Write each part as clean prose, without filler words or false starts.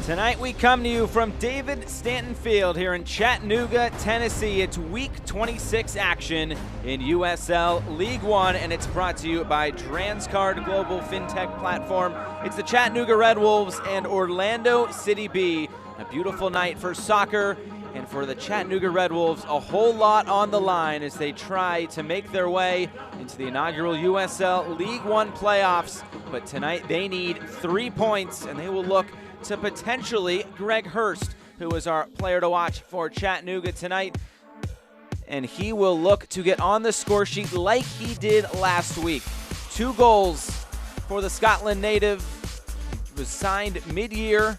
Tonight we come to you from David Stanton Field here in Chattanooga, Tennessee. It's Week 26 action in USL League One, and it's brought to you by Transcard Global FinTech Platform. It's the Chattanooga Red Wolves and Orlando City B. A beautiful night for soccer, and for the Chattanooga Red Wolves, a whole lot on the line as they try to make their way into the inaugural USL League One playoffs. But tonight they need 3 points, and they will look to potentially Greg Hurst, who is our player to watch for Chattanooga tonight. And he will look to get on the score sheet like he did last week. 2 goals for the Scotland native. He was signed mid-year,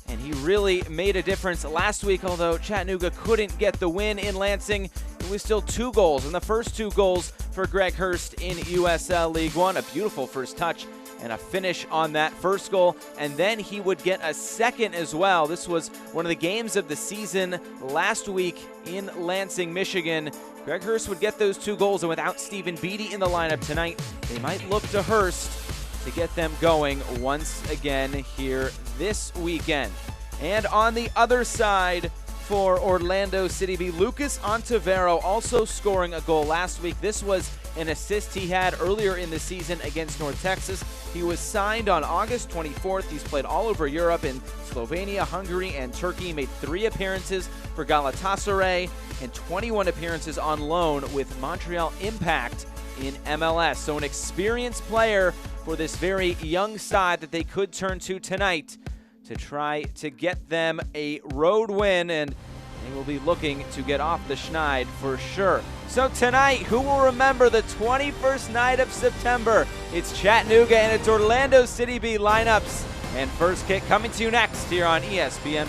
and he really made a difference last week. Although Chattanooga couldn't get the win in Lansing, it was still 2 goals, and the first 2 goals for Greg Hurst in USL League One. A beautiful first touch and a finish on that first goal, and then he would get a second as well. This was one of the games of the season last week in Lansing, Michigan. Greg Hurst would get those 2 goals, and without Stephen Beattie in the lineup tonight, they might look to Hurst to get them going once again here this weekend. And on the other side for Orlando City B, Lucas Ontivero also scoring a goal last week. This was an assist he had earlier in the season against North Texas. He was signed on August 24th. He's played all over Europe in Slovenia, Hungary, and Turkey. He made 3 appearances for Galatasaray and 21 appearances on loan with Montreal Impact in MLS. So an experienced player for this very young side that they could turn to tonight to try to get them a road win, and they will be looking to get off the schneid for sure. So tonight, who will remember the 21st night of September? It's Chattanooga and it's Orlando City B lineups. And First Kick coming to you next here on ESPN+.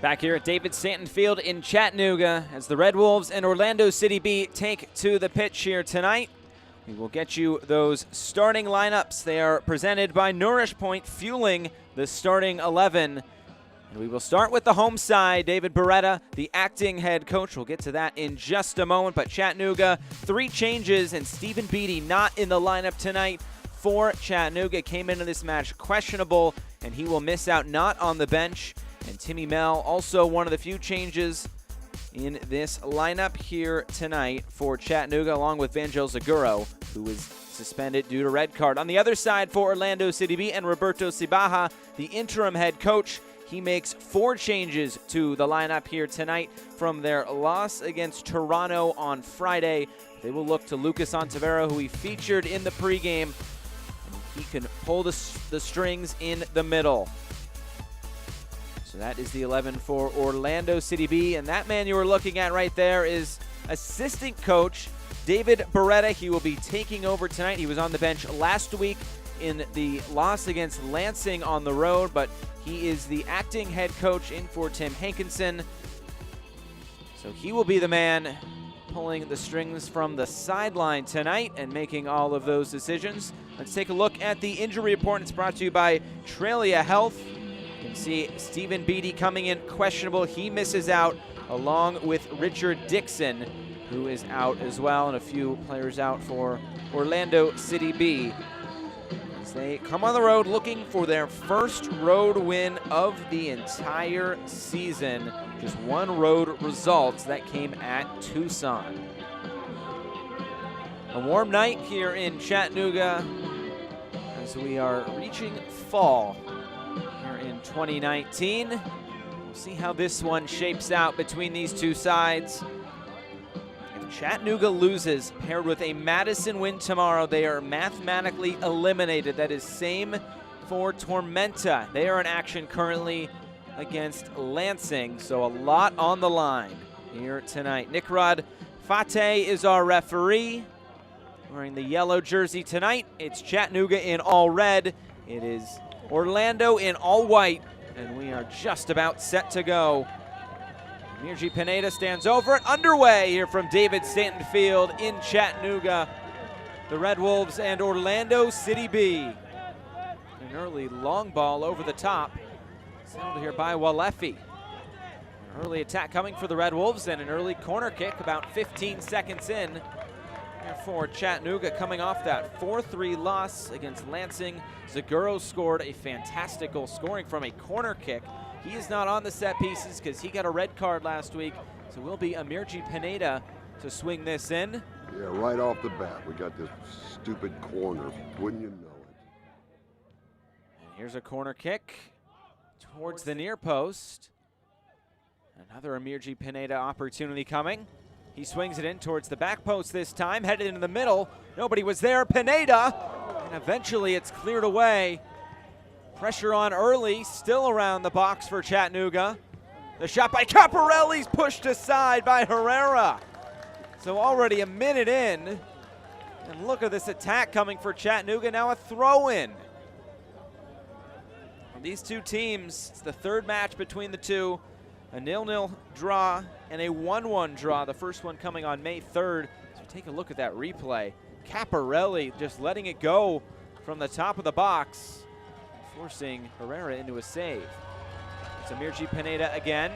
Back here at David Stanton Field in Chattanooga as the Red Wolves and Orlando City B take to the pitch here tonight. We will get you those starting lineups. They are presented by Nourish Point, fueling the starting 11. And we will start with the home side. David Beretta, the acting head coach. We'll get to that in just a moment. But Chattanooga, 3 changes, and Stephen Beattie not in the lineup tonight for Chattanooga. Came into this match questionable, and he will miss out, not on the bench. And Timmy Mell, also one of the few changes in this lineup here tonight for Chattanooga, along with Vangel Zaguro, who was suspended due to red card. On the other side for Orlando City B and Roberto Cibaja, the interim head coach. He makes 4 changes to the lineup here tonight from their loss against Toronto on Friday. They will look to Lucas Ontivero, who he featured in the pregame. He can pull the strings in the middle. So that is the 11 for Orlando City B. And that man you were looking at right there is assistant coach David Beretta. He will be taking over tonight. He was on the bench last week in the loss against Lansing on the road, but he is the acting head coach in for Tim Hankinson. So he will be the man pulling the strings from the sideline tonight and making all of those decisions. Let's take a look at the injury report. It's brought to you by Trelia Health. You can see Stephen Beatty coming in questionable. He misses out, along with Richard Dixon, who is out as well, and a few players out for Orlando City B. As they come on the road looking for their first road win of the entire season. Just one road result that came at Tucson. A warm night here in Chattanooga as we are reaching fall here in 2019. We'll see how this one shapes out between these two sides. If Chattanooga loses, paired with a Madison win tomorrow, they are mathematically eliminated. That is same for Tormenta. They are in action currently against Lansing, so a lot on the line here tonight. Nikrad Fateh is our referee. Wearing the yellow jersey tonight, it's Chattanooga in all red. It is Orlando in all white, and we are just about set to go. Mirji Pineda stands over it. Underway here from David Stanton Field in Chattanooga. The Red Wolves and Orlando City B. An early long ball over the top. Settled here by Walefi. An early attack coming for the Red Wolves and an early corner kick about 15 seconds in. Here for Chattanooga, coming off that 4-3 loss against Lansing. Zaguro scored a fantastic goal, scoring from a corner kick. He is not on the set pieces because he got a red card last week. So it will be Mirji Pineda to swing this in. Yeah, right off the bat, we got this stupid corner. Wouldn't you know it? And here's a corner kick towards the near post. Another Mirji Pineda opportunity coming. He swings it in towards the back post this time, headed into the middle. Nobody was there. Pineda, and eventually it's cleared away. Pressure on early, still around the box for Chattanooga. The shot by Caparelli's pushed aside by Herrera. So already a minute in, and look at this attack coming for Chattanooga, now a throw-in. These two teams, it's the third match between the two. A 0-0 draw and a 1-1 draw, the first one coming on May 3rd. So take a look at that replay. Caparelli just letting it go from the top of the box, forcing Herrera into a save. It's Mirji Pineda again.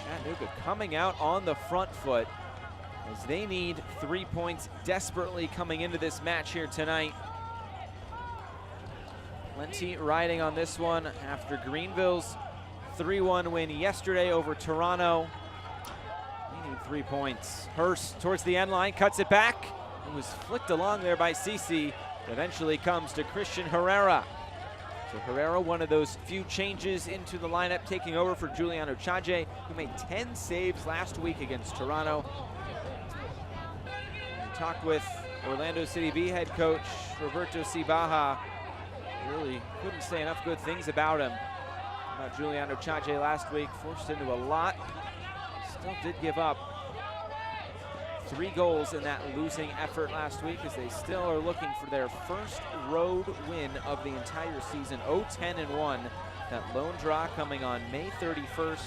Chattanooga coming out on the front foot as they need 3 points desperately coming into this match here tonight. Plenty riding on this one after Greenville's 3-1 win yesterday over Toronto. They need 3 points. Hurst towards the end line, cuts it back. It was flicked along there by Cece. Eventually comes to Christian Herrera. So Herrera, one of those few changes into the lineup, taking over for Giuliano Chaje, who made 10 saves last week against Toronto. We talked with Orlando City B head coach Roberto Cibaja. Really couldn't say enough good things about him. About Giuliano Chaje last week, forced into a lot. Still did give up 3 goals in that losing effort last week as they still are looking for their first road win of the entire season. 0-10-1. That lone draw coming on May 31st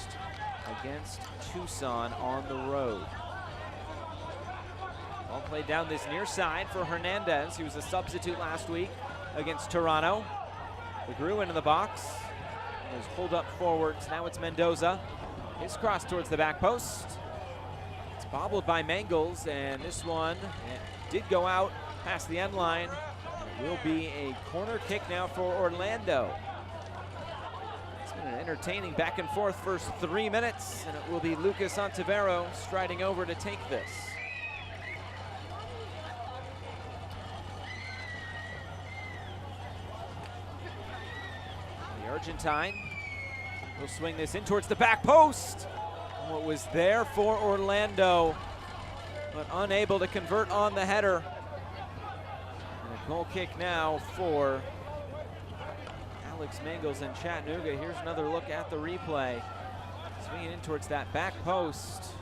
against Tucson on the road. Ball played down this near side for Hernandez. He was a substitute last week against Toronto. LeGrew into the box. Was pulled up forwards. Now it's Mendoza. His cross towards the back post. It's bobbled by Mangles, and this one did go out past the end line. It will be a corner kick now for Orlando. It's been an entertaining back and forth first 3 minutes, and it will be Lucas Ontivero striding over to take this. Argentine will swing this in towards the back post. What was there for Orlando, but unable to convert on the header. And a goal kick now for Alex Mangles and Chattanooga. Here's another look at the replay. Swinging in towards that back post.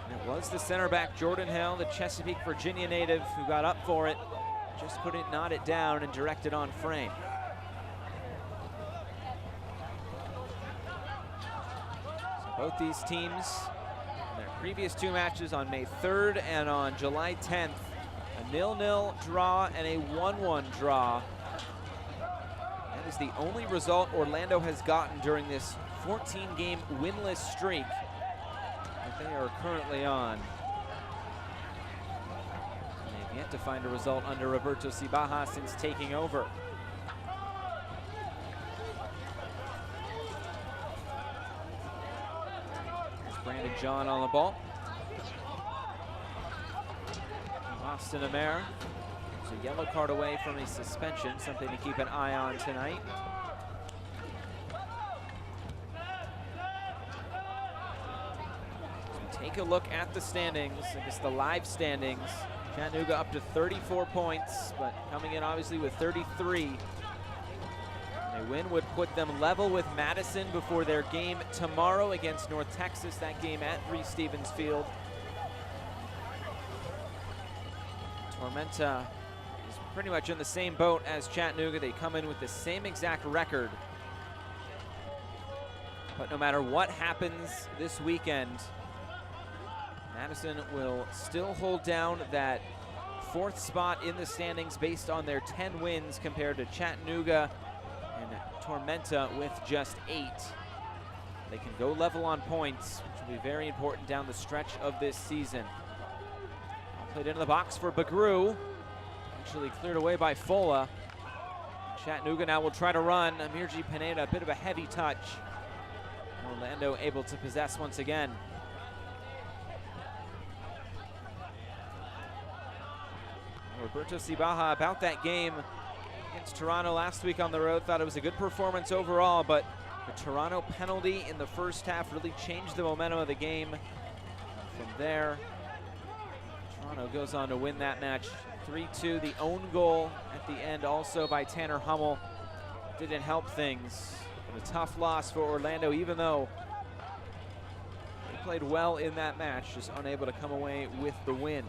And it was the center back, Jordan Hill, the Chesapeake, Virginia native, who got up for it. Just couldn't knot it down and direct it on frame. So both these teams, in their previous two matches on May 3rd and on July 10th, a 0-0 draw and a 1-1 draw. That is the only result Orlando has gotten during this 14-game winless streak that they are currently on. They've yet to find a result under Roberto Cibaja since taking over. There's Brandon John on the ball. Austin Amer. There's a yellow card away from a suspension, something to keep an eye on tonight. Take a look at the standings, I guess the live standings. Chattanooga up to 34 points, but coming in obviously with 33. A win would put them level with Madison before their game tomorrow against North Texas, that game at Reese Stevens Field. Tormenta is pretty much in the same boat as Chattanooga. They come in with the same exact record. But no matter what happens this weekend, Madison will still hold down that 4th spot in the standings based on their 10 wins compared to Chattanooga and Tormenta with just 8. They can go level on points, which will be very important down the stretch of this season. Played into the box for Bagru, actually cleared away by Fola. Chattanooga now will try to run. Amirji Pineda, a bit of a heavy touch. Orlando able to possess once again. Roberto Cibaja about that game against Toronto last week on the road. Thought it was a good performance overall, but the Toronto penalty in the first half really changed the momentum of the game. From there, Toronto goes on to win that match 3-2. The own goal at the end also by Tanner Hummel didn't help things. But a tough loss for Orlando, even though they played well in that match, just unable to come away with the win.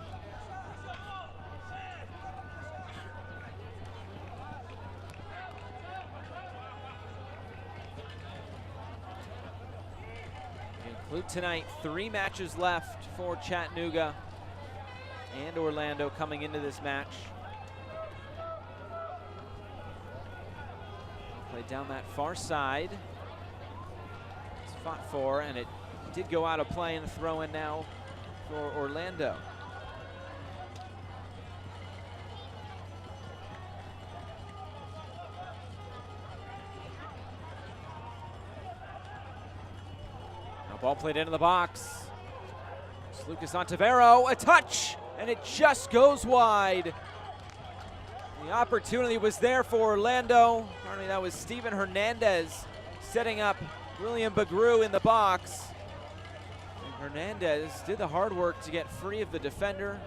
Include tonight 3 matches left for Chattanooga and Orlando coming into this match. Played down that far side. It's fought for, and it did go out of play, and a throw in now for Orlando. Ball played into the box. It's Lucas Ontivero, a touch, and it just goes wide. The opportunity was there for Orlando. Apparently that was Steven Hernandez setting up William Bagru in the box. And Hernandez did the hard work to get free of the defender.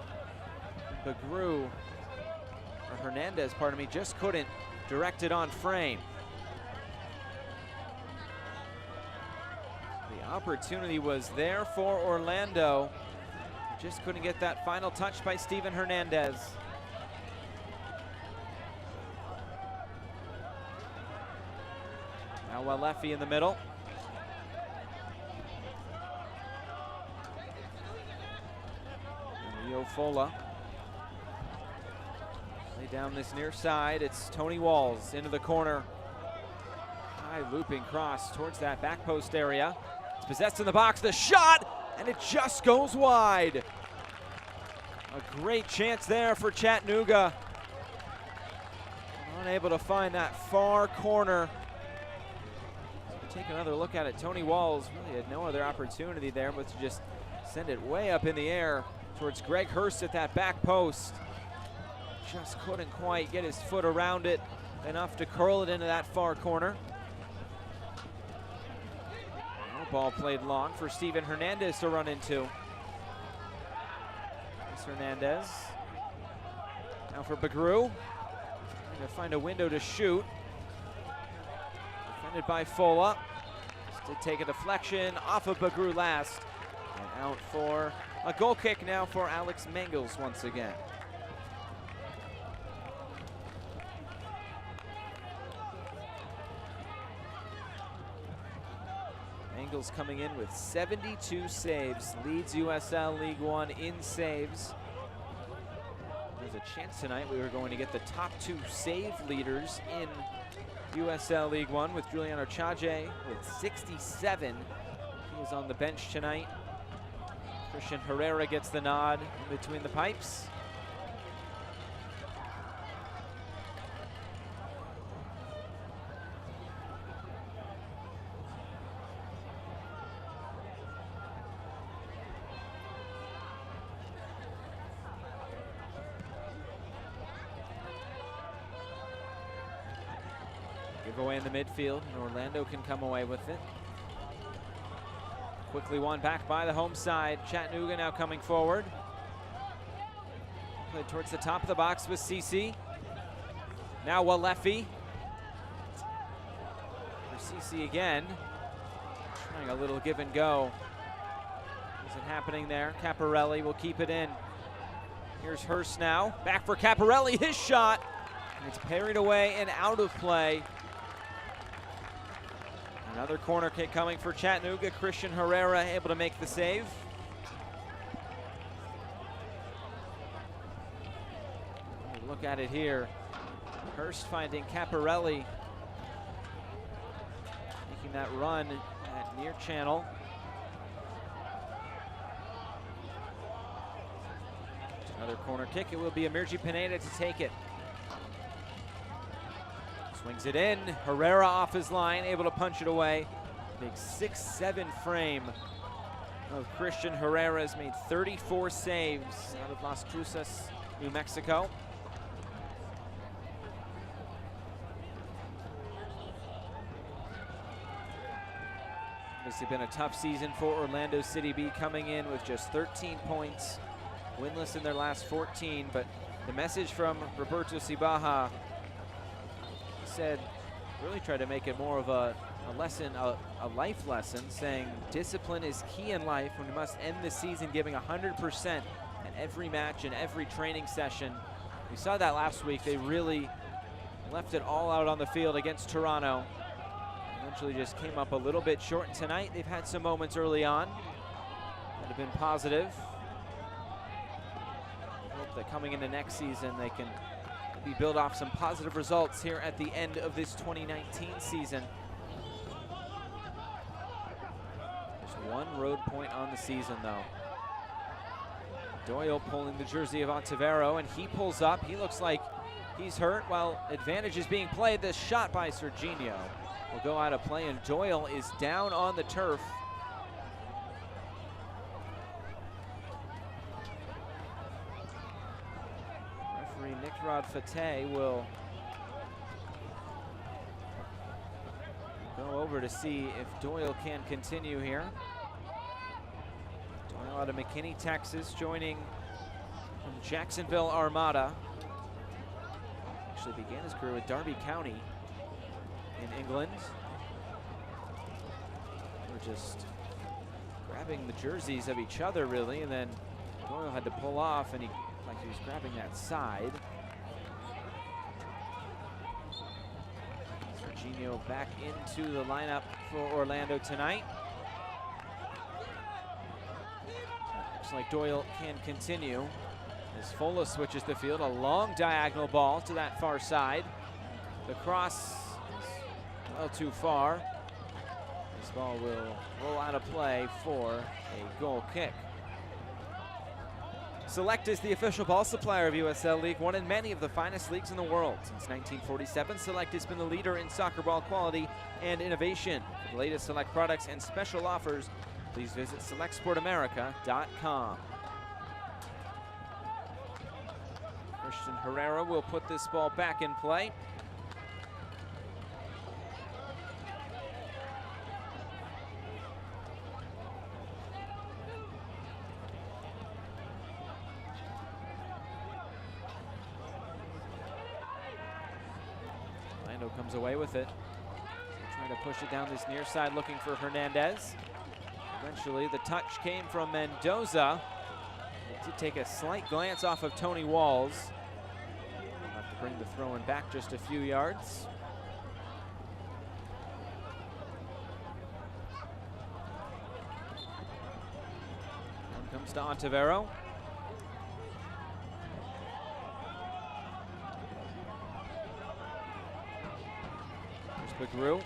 Bagru, or Hernandez, pardon me, just couldn't direct it on frame. Opportunity was there for Orlando. Just couldn't get that final touch by Steven Hernandez. Now Walefi in the middle. And Rio Fola. Lay down this near side. It's Tony Walls into the corner. High looping cross towards that back post area. It's possessed in the box, the shot, and it just goes wide. A great chance there for Chattanooga. Unable to find that far corner. Take another look at it. Tony Walls really had no other opportunity there but to just send it way up in the air towards Greg Hurst at that back post. Just couldn't quite get his foot around it enough to curl it into that far corner. Ball played long for Steven Hernandez to run into. It's Hernandez. Now for Bagru. Trying to find a window to shoot. Defended by Fola. Did take a deflection off of Bagru last. And out for a goal kick now for Alex Mangels once again. Mangels coming in with 72 saves, leads USL League One in saves. There's a chance tonight we were going to get the top 2 save leaders in USL League One with Juliano Chaje with 67. He is on the bench tonight. Christian Herrera gets the nod in between the pipes. Giveaway in the midfield, and Orlando can come away with it. Quickly won back by the home side. Chattanooga now coming forward. Played towards the top of the box with CC. Now Walefi. For CC again. Trying a little give and go. Isn't happening there. Caparelli will keep it in. Here's Hurst now. Back for Caparelli. His shot. And it's parried away and out of play. Another corner kick coming for Chattanooga. Christian Herrera able to make the save. Look at it here. Hurst finding Caparelli. Making that run at near channel. Another corner kick. It will be Emergi Pineda to take it. Swings it in, Herrera off his line, able to punch it away. Big 6'7" frame of Christian Herrera has made 34 saves out of Las Cruces, New Mexico. Obviously been a tough season for Orlando City B, coming in with just 13 points, winless in their last 14, but the message from Roberto Cibaja said, really tried to make it more of a lesson, a life lesson, saying discipline is key in life when we must end the season giving 100% at every match and every training session. We saw that last week. They really left it all out on the field against Toronto. Eventually just came up a little bit short. And tonight they've had some moments early on that have been positive. I hope that coming into next season they can build off some positive results here at the end of this 2019 season. Just one road point on the season though. Doyle pulling the jersey of Ontivero, and he pulls up. He looks like he's hurt while advantage is being played. This shot by Serginho will go out of play, and Doyle is down on the turf. Nikrod Fateh will go over to see if Doyle can continue here. Doyle out of McKinney, Texas, joining from Jacksonville Armada. Actually began his career with Derby County in England. We're just grabbing the jerseys of each other, really, and then Doyle had to pull off, and he was grabbing that side. Serginho back into the lineup for Orlando tonight. Looks like Doyle can continue as Fola switches the field. A long diagonal ball to that far side. The cross is well too far. This ball will roll out of play for a goal kick. Select is the official ball supplier of USL League One and many of the finest leagues in the world. Since 1947, Select has been the leader in soccer ball quality and innovation. For the latest Select products and special offers, please visit selectsportamerica.com. Christian Herrera will put this ball back in play. Orlando comes away with it. Trying to push it down this near side, looking for Hernandez. Eventually, the touch came from Mendoza. It did take a slight glance off of Tony Walls. Have to bring the throw-in back just a few yards. One comes to Ontivero. Here's Bagru.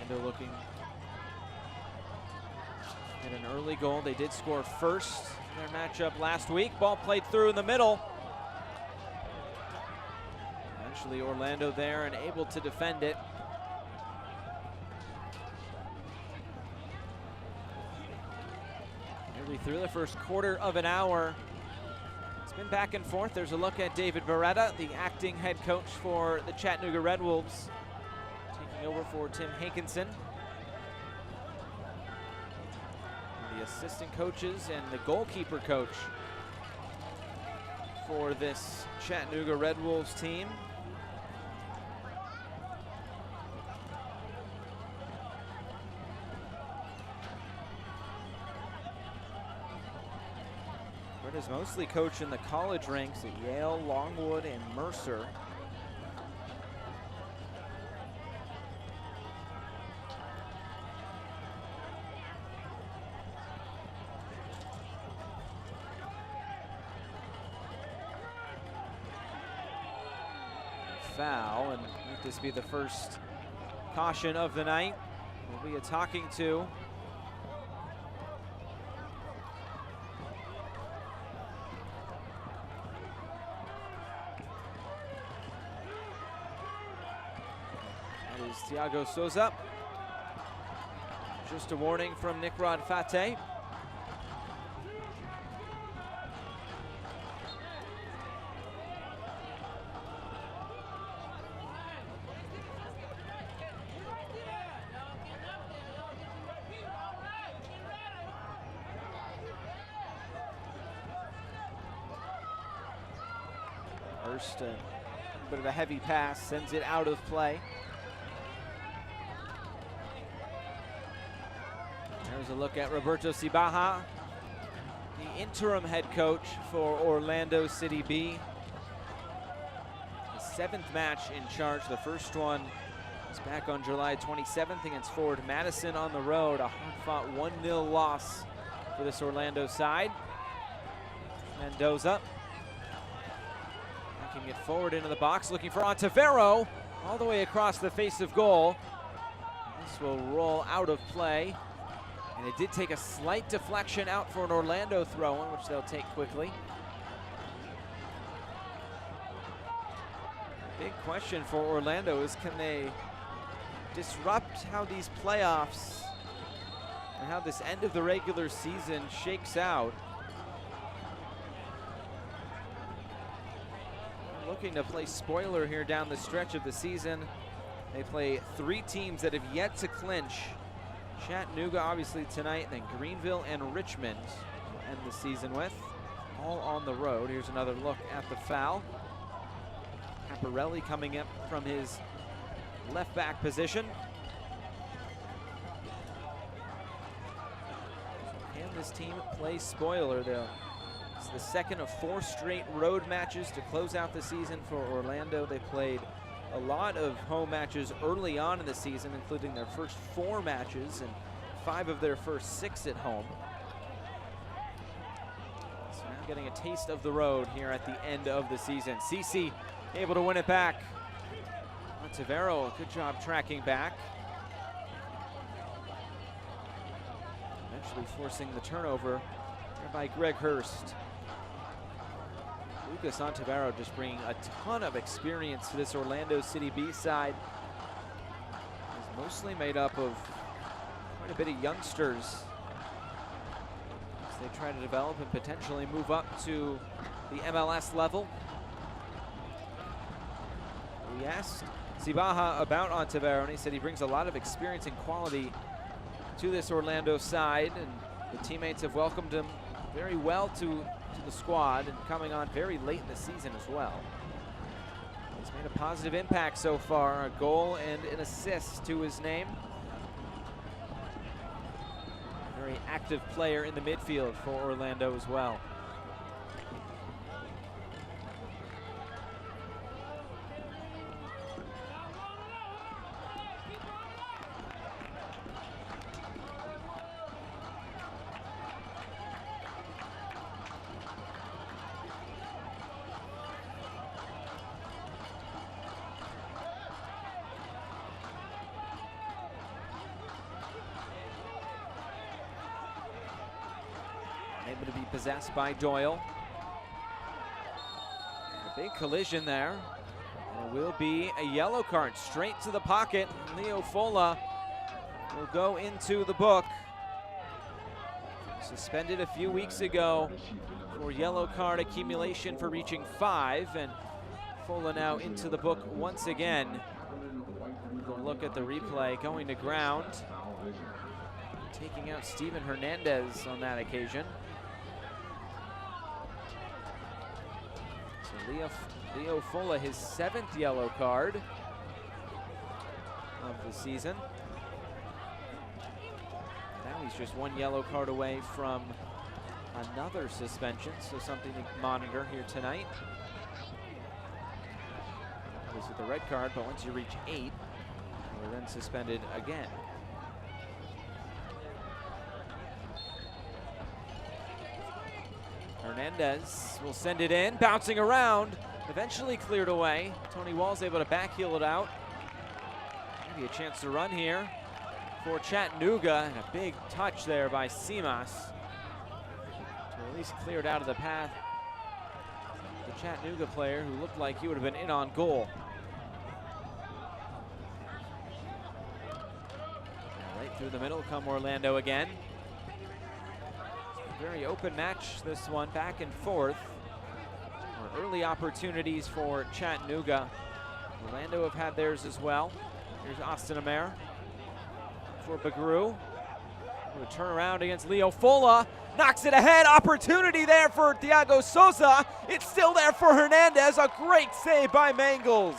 Orlando looking at an early goal. They did score first in their matchup last week. Ball played through in the middle. Eventually Orlando there and able to defend it. Nearly through the first quarter of an hour. It's been back and forth. There's a look at David Beretta, the acting head coach for the Chattanooga Red Wolves, taking over for Tim Hankinson. The assistant coaches and the goalkeeper coach for this Chattanooga Red Wolves team. Is mostly coached in the college ranks at Yale, Longwood, and Mercer. Foul, and let this be the first caution of the night. Will be a talking to. Thiago Souza. Just a warning from Nikrod Fateh. First, a bit of a heavy pass, sends it out of play. There's a look at Roberto Cibaja, the interim head coach for Orlando City B. His 7th match in charge. The first one was back on July 27th against Forward Madison on the road. A hard-fought 1-0 loss for this Orlando side. Mendoza knocking it forward into the box, looking for Ontivero all the way across the face of goal. This will roll out of play. And it did take a slight deflection out for an Orlando throw-in, which they'll take quickly. Big question for Orlando is, can they disrupt how these playoffs and how this end of the regular season shakes out? They're looking to play spoiler here down the stretch of the season. They play 3 teams that have yet to clinch. Chattanooga obviously tonight, then Greenville and Richmond will end the season with, all on the road. Here's another look at the foul. Caparelli coming up from his left back position. So can this team play spoiler though? It's the second of 4 straight road matches to close out the season for Orlando. They played a lot of home matches early on in the season, including their first 4 matches and 5 of their first 6 at home. So now getting a taste of the road here at the end of the season. Cece able to win it back. Ontivero, good job tracking back. Eventually forcing the turnover there by Greg Hurst. Lucas Ontivero just bringing a ton of experience to this Orlando City B side. He's mostly made up of quite a bit of youngsters as they try to develop and potentially move up to the MLS level. We asked Cibaja about Ontiveros. He said he brings a lot of experience and quality to this Orlando side, and the teammates have welcomed him very well to the squad, and coming on very late in the season as well. He's made a positive impact so far, a goal and an assist to his name. Very active player in the midfield for Orlando as well. Able to be possessed by Doyle. A big collision there. There will be a yellow card straight to the pocket. Leo Fola will go into the book. Suspended a few weeks ago for yellow card accumulation for reaching 5, and Fola now into the book once again. We'll look at the replay, going to ground, taking out Steven Hernandez on that occasion. Leo Fola, his 7th yellow card of the season. Now he's just 1 yellow card away from another suspension, so something to monitor here tonight. This with the red card, but once you reach 8, you're then suspended again. Hernandez will send it in, bouncing around, eventually cleared away. Tony Wall's able to backheel it out. Maybe a chance to run here for Chattanooga, and a big touch there by Simas to at least clear it out of the path. The Chattanooga player who looked like he would have been in on goal. Right through the middle come Orlando again. Very open match, this one, back and forth. Early opportunities for Chattanooga. Orlando have had theirs as well. Here's Austin Amer for Bagru. Who turn around against Leo Fola. Knocks it ahead. Opportunity there for Thiago Souza. It's still there for Hernandez. A great save by Mangles.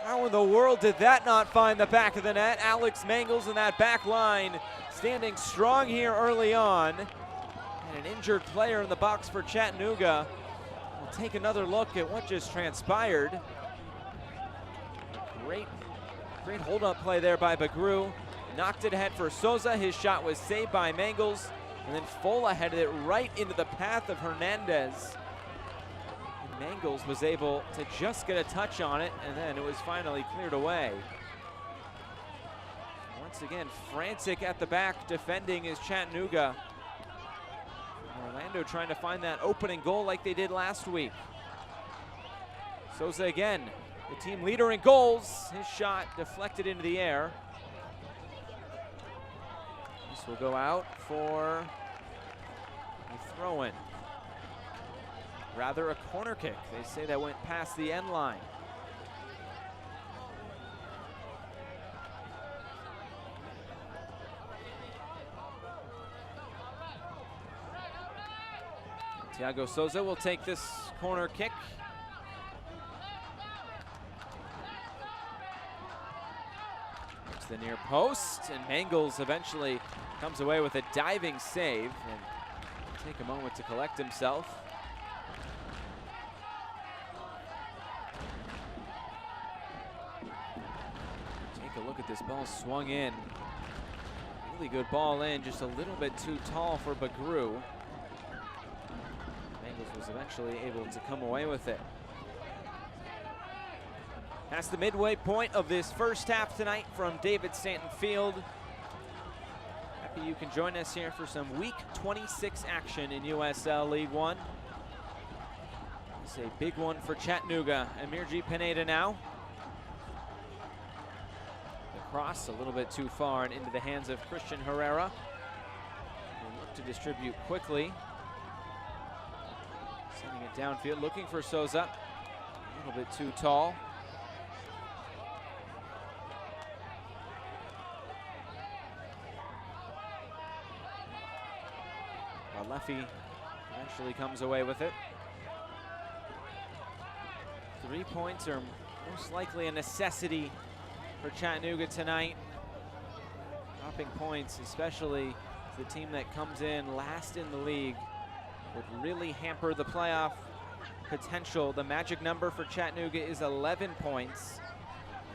How in the world did that not find the back of the net? Alex Mangles in that back line, standing strong here early on. And an injured player in the box for Chattanooga. We'll take another look at what just transpired. Great hold-up play there by Bagru. Knocked it ahead for Souza. His shot was saved by Mangles. And then Fola headed it right into the path of Hernandez. And Mangles was able to just get a touch on it, and then it was finally cleared away. Once again, frantic at the back defending is Chattanooga. Orlando trying to find that opening goal like they did last week. Souza again, the team leader in goals. His shot deflected into the air. This will go out for a throw-in. Rather a corner kick. They say that went past the end line. Thiago Souza will take this corner kick. It's the near post, and Mangles eventually comes away with a diving save. And take a moment to collect himself. Take a look at this ball swung in. Really good ball in, just a little bit too tall for Bagru. Mangles was eventually able to come away with it. That's the midway point of this first half tonight from David Stanton Field. Happy you can join us here for some Week 26 action in USL League One. It's a big one for Chattanooga. Amirji Pineda now. The cross a little bit too far and into the hands of Christian Herrera. He'll look to distribute quickly. Sending it downfield, looking for Souza. A little bit too tall. Well, Leffy eventually comes away with it. 3 points are most likely a necessity for Chattanooga tonight. Dropping points, especially the team that comes in last in the league, would really hamper the playoff potential. The magic number for Chattanooga is 11 points.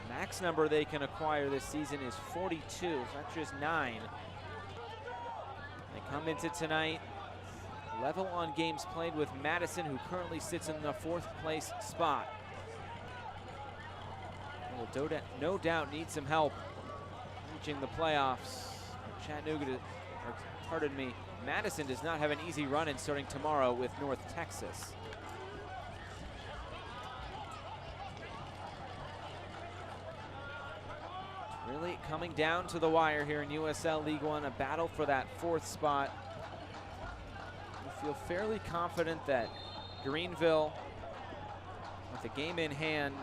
The max number they can acquire this season is 42, so that's just 9. They come into tonight level on games played with Madison, who currently sits in the 4th place spot. Will no doubt need some help reaching the playoffs. Madison does not have an easy run in starting tomorrow with North Texas. It's really coming down to the wire here in USL League One, a battle for that 4th spot. I feel fairly confident that Greenville, with the game in hand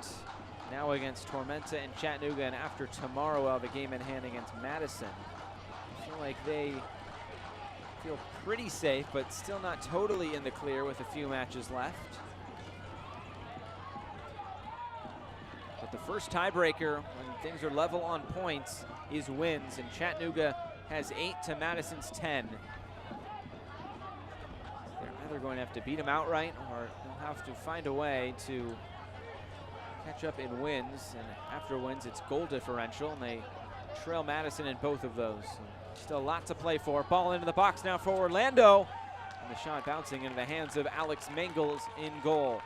now against Tormenta and Chattanooga, and after tomorrow we'll have a game in hand against Madison, I feel like they feel pretty safe, but still not totally in the clear with a few matches left. But the first tiebreaker when things are level on points is wins, and Chattanooga has 8 to Madison's 10. They're either going to have to beat them outright, or they'll have to find a way to catch up in wins, and after wins it's goal differential, and they trail Madison in both of those. Still a lot to play for. Ball into the box now for Orlando, and the shot bouncing into the hands of Alex Mangels in goal.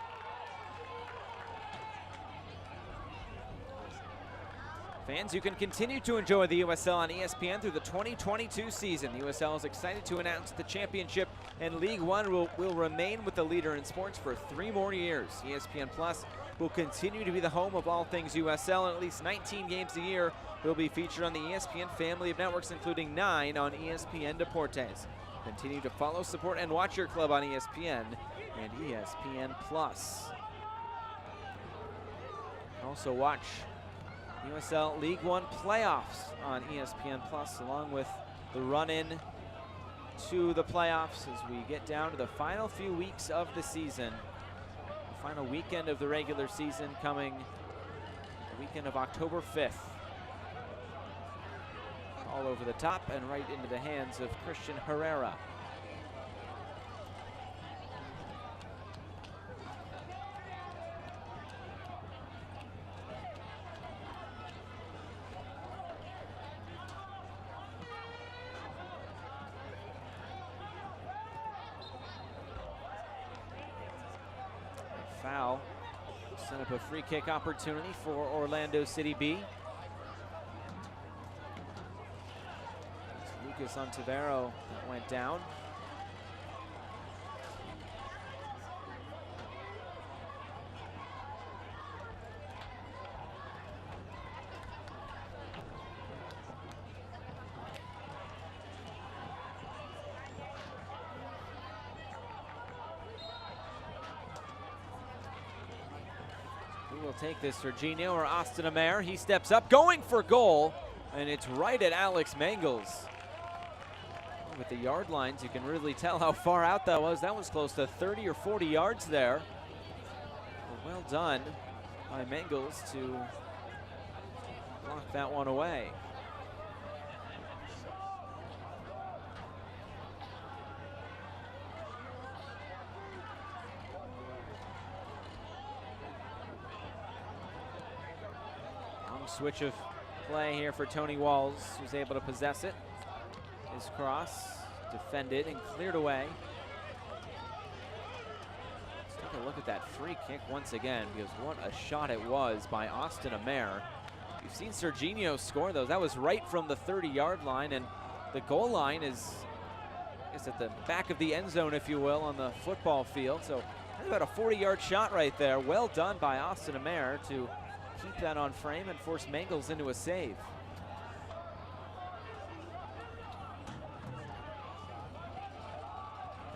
Fans, you can continue to enjoy the USL on ESPN through the 2022 season. The USL is excited to announce the championship and League One will remain with the leader in sports for 3 more years. ESPN Plus will continue to be the home of all things USL, and at least 19 games a year will be featured on the ESPN family of networks, including 9 on ESPN Deportes. Continue to follow, support, and watch your club on ESPN and ESPN Plus. Also watch USL League One playoffs on ESPN Plus, along with the run-in to the playoffs as we get down to the final few weeks of the season. The final weekend of the regular season coming the weekend of October 5th. All over the top and right into the hands of Christian Herrera. Foul. Set up a free kick opportunity for Orlando City B. It's Lucas Ontivero that went down. Who will take this, Serginho or Austin Amer? He steps up, going for goal, and it's right at Alex Mangels. With the yard lines, you can really tell how far out that was. That was close to 30 or 40 yards there. Well done by Mangels to block that one away. Switch of play here for Tony Walls, who's able to possess it. His cross defended and cleared away. Let's take a look at that free kick once again, because what a shot it was by Austin Amer. You've seen Serginho score those. That was right from the 30-yard line, and the goal line is, I guess, at the back of the end zone, if you will, on the football field. So that's about a 40-yard shot right there. Well done by Austin Amer to keep that on frame and force Mangels into a save.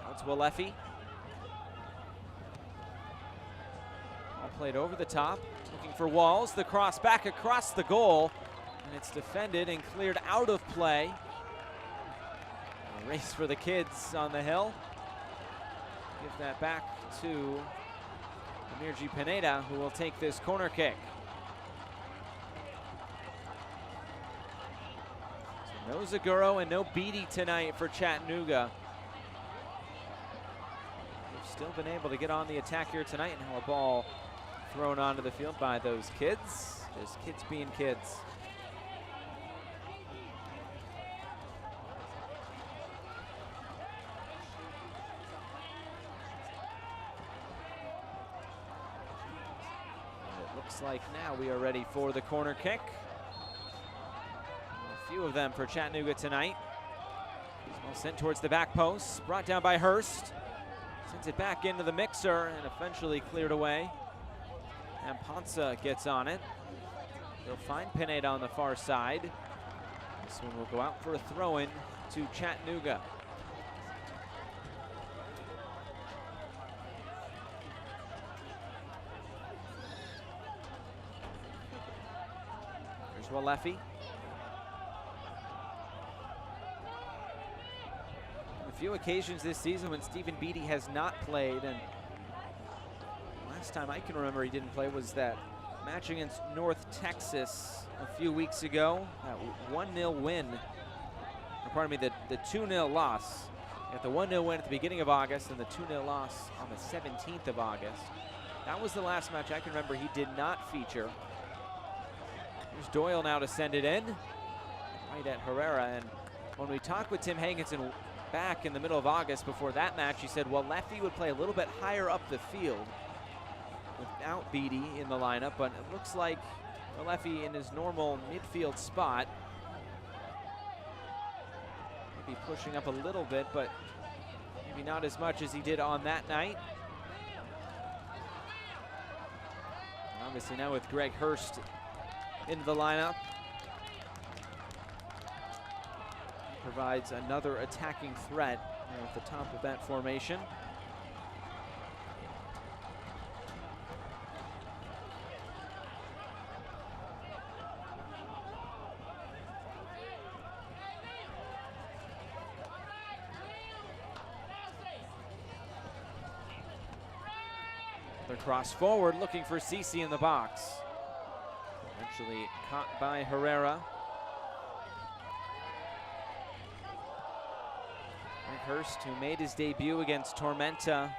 Now it's Walefi. Ball Played over the top, looking for Walls. The cross back across the goal, and it's defended and cleared out of play. A race for the kids on the hill. Give that back to Amirji Pineda, who will take this corner kick. So no Zaguro and no Beatty tonight for Chattanooga. They've still been able to get on the attack here tonight, and now a ball thrown onto the field by those kids. Just kids being kids. Looks like now we are ready for the corner kick. A few of them for Chattanooga tonight. Ball sent towards the back post, brought down by Hurst. Sends it back into the mixer and eventually cleared away. And Ponsa gets on it. They'll find Pineda on the far side. This one will go out for a throw-in to Chattanooga. Walefi. A few occasions this season when Stephen Beatty has not played, and last time I can remember he didn't play was that match against North Texas a few weeks ago. That 1-0 win, or pardon me, the 2-0 loss. Got the 1-0 win at the beginning of August and the 2-0 loss on the 17th of August. That was the last match I can remember he did not feature. Here's Doyle now to send it in, right at Herrera. And when we talked with Tim Hankinson back in the middle of August before that match, he said, well, Lefty would play a little bit higher up the field without Beatty in the lineup, but it looks like Lefty in his normal midfield spot. Maybe pushing up a little bit, but maybe not as much as he did on that night. And obviously now with Greg Hurst into the lineup, provides another attacking threat at the top of that formation. Another cross forward, looking for Cece in the box. Eventually caught by Herrera. Greg Hurst, who made his debut against Tormenta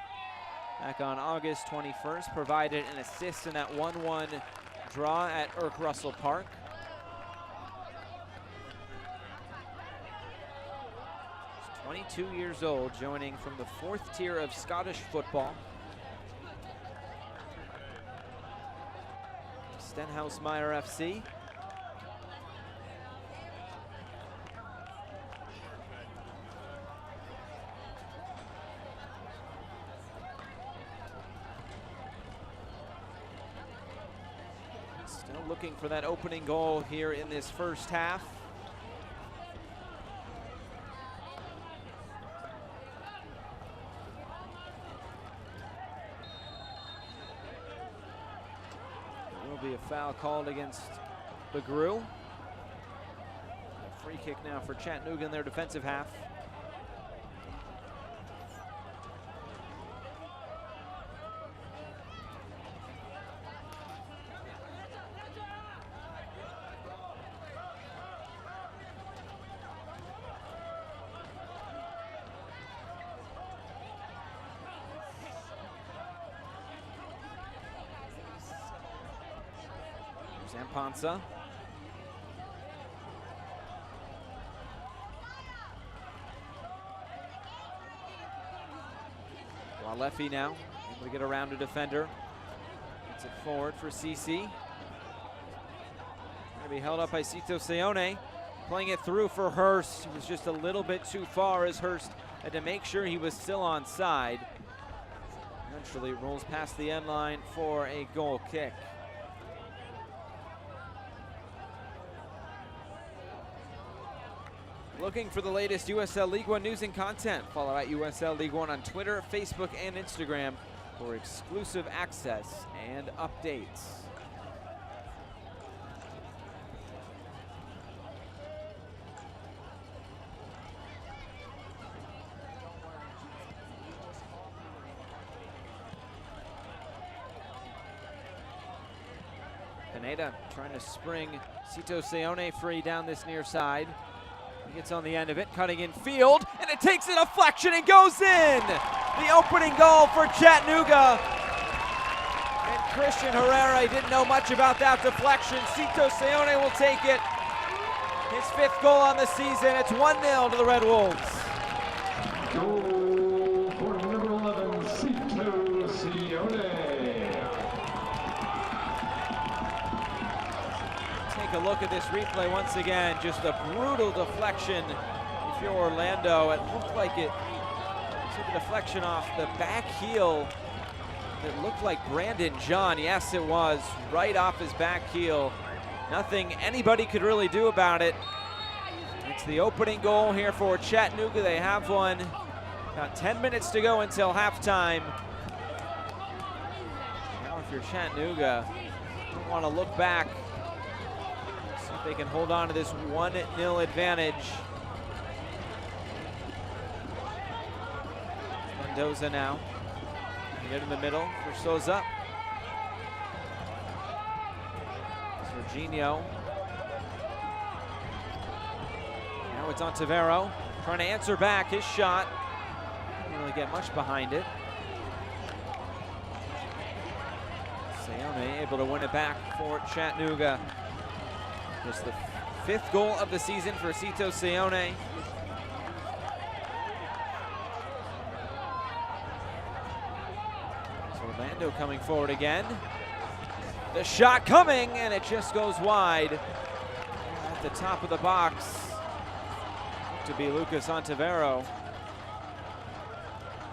back on August 21st, provided an assist in that 1-1 draw at Irk Russell Park. He's 22 years old, joining from the 4th tier of Scottish football. Stenhousemeyer FC. Still looking for that opening goal here in this first half. Be a foul called against Begrew. A free kick now for Chattanooga in their defensive half. Ponsa. Walefi now able to get around a defender. Gets it forward for CC. Going to be held up by Cito Seone. Playing it through for Hurst. He was just a little bit too far as Hurst had to make sure he was still onside. Eventually rolls past the end line for a goal kick. Looking for the latest USL League One news and content? Follow at USL League One on Twitter, Facebook, and Instagram. for exclusive access and updates. Pineda trying to spring Cito Seone free down this near side. He gets on the end of it, cutting in field, and it takes a deflection and goes in! The opening goal for Chattanooga. And Christian Herrera didn't know much about that deflection. Cito Seone will take it. His 5th goal on the season. It's 1-0 to the Red Wolves. Goal for number 11, Cito Seone. Take a look at this replay once again. Just a brutal deflection if you're Orlando. It looked like it took a deflection off the back heel. It looked like Brandon John. Yes, it was. Right off his back heel. Nothing anybody could really do about it. It's the opening goal here for Chattanooga. They have one. About 10 minutes to go until halftime. Now if you're Chattanooga, you don't want to look back. See if they can hold on to this 1-0 advantage. Mendoza now. Get in the middle for Souza. Serginho. Now it's on Tavero. Trying to answer back his shot. Didn't really get much behind it. Seone able to win it back for Chattanooga. Just the 5th goal of the season for Cito Seone. Orlando coming forward again. The shot coming, and it just goes wide. At the top of the box to be Lucas Ontivero.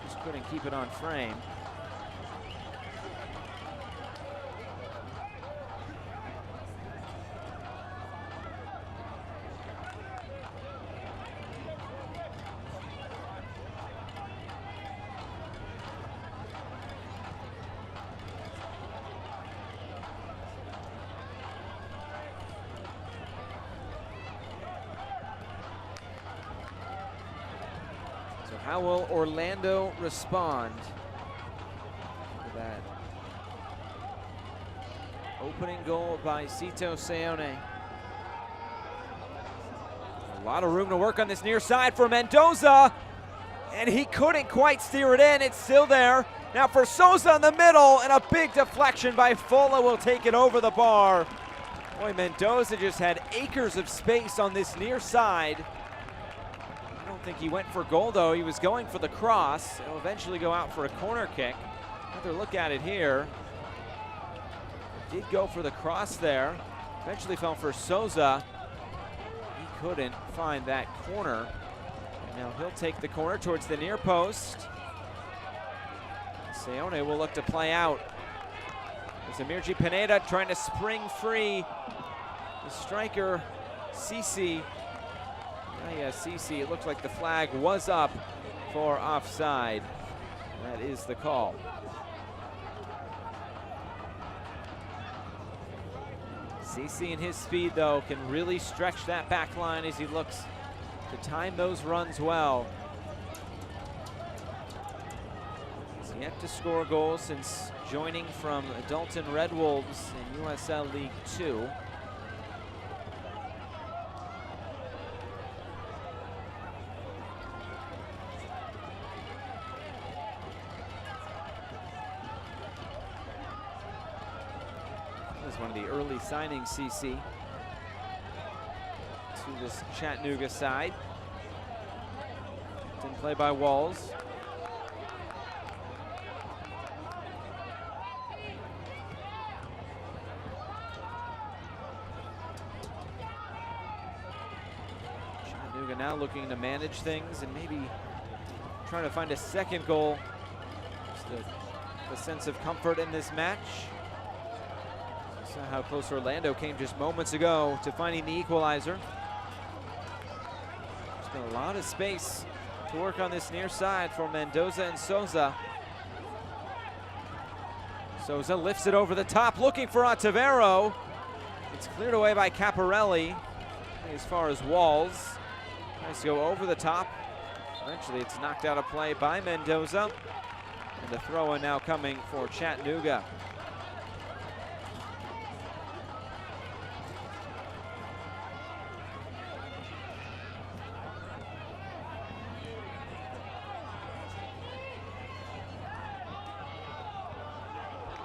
Just couldn't keep it on frame. So how will Orlando respond to that opening goal by Cito Seone? A lot of room to work on this near side for Mendoza, and he couldn't quite steer it in. It's still there. Now for Souza in the middle, and a big deflection by Fola will take it over the bar. Boy, Mendoza just had acres of space on this near side. I don't think he went for goal though. He was going for the cross. It'll eventually go out for a corner kick. Another look at it here. Did go for the cross there. Eventually fell for Souza. He couldn't find that corner. And now he'll take the corner towards the near post. Seone will look to play out. There's Amirji Pineda trying to spring free. The striker, Cece. Cece, it looks like the flag was up for offside. That is the call. Cece and his speed, though, can really stretch that back line as he looks to time those runs well. He's yet to score goals since joining from Dalton Red Wolves in USL League 2. One of the early signings, CC, to this Chattanooga side. Didn't play by Walls. Chattanooga now looking to manage things and maybe trying to find a second goal. Just the sense of comfort in this match. Saw how close Orlando came just moments ago to finding the equalizer. There's been a lot of space to work on this near side for Mendoza and Souza. Souza lifts it over the top, looking for Otavero. It's cleared away by Caparelli as far as Walls. Tries to go over the top. Eventually it's knocked out of play by Mendoza. And the throw-in now coming for Chattanooga.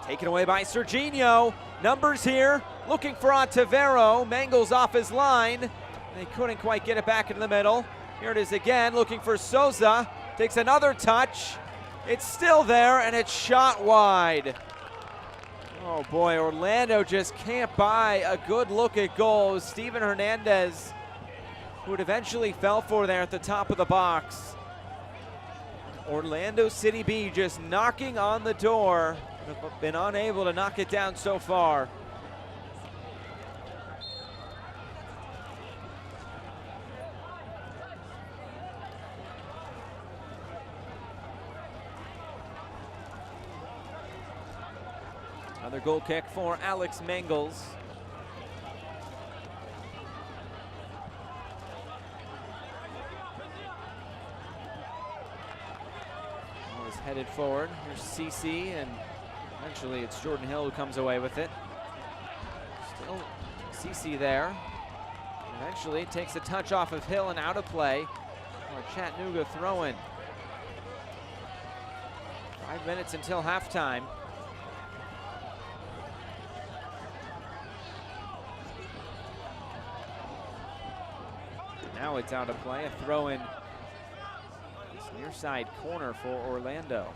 Taken away by Serginho. Numbers here, looking for Otavero. Mangles off his line. They couldn't quite get it back in the middle. Here it is again, looking for Souza. Takes another touch. It's still there, and it's shot wide. Oh boy, Orlando just can't buy a good look at goals. Steven Hernandez, who it eventually fell for there at the top of the box. Orlando City B just knocking on the door. Have been unable to knock it down so far. Another goal kick for Alex Mangles. Ball is headed forward. Here's CC, and eventually it's Jordan Hill who comes away with it. Still CC there. Eventually takes a touch off of Hill and out of play. Or Chattanooga throw-in. 5 minutes until halftime. Now it's out of play, a throw-in. This near side corner for Orlando.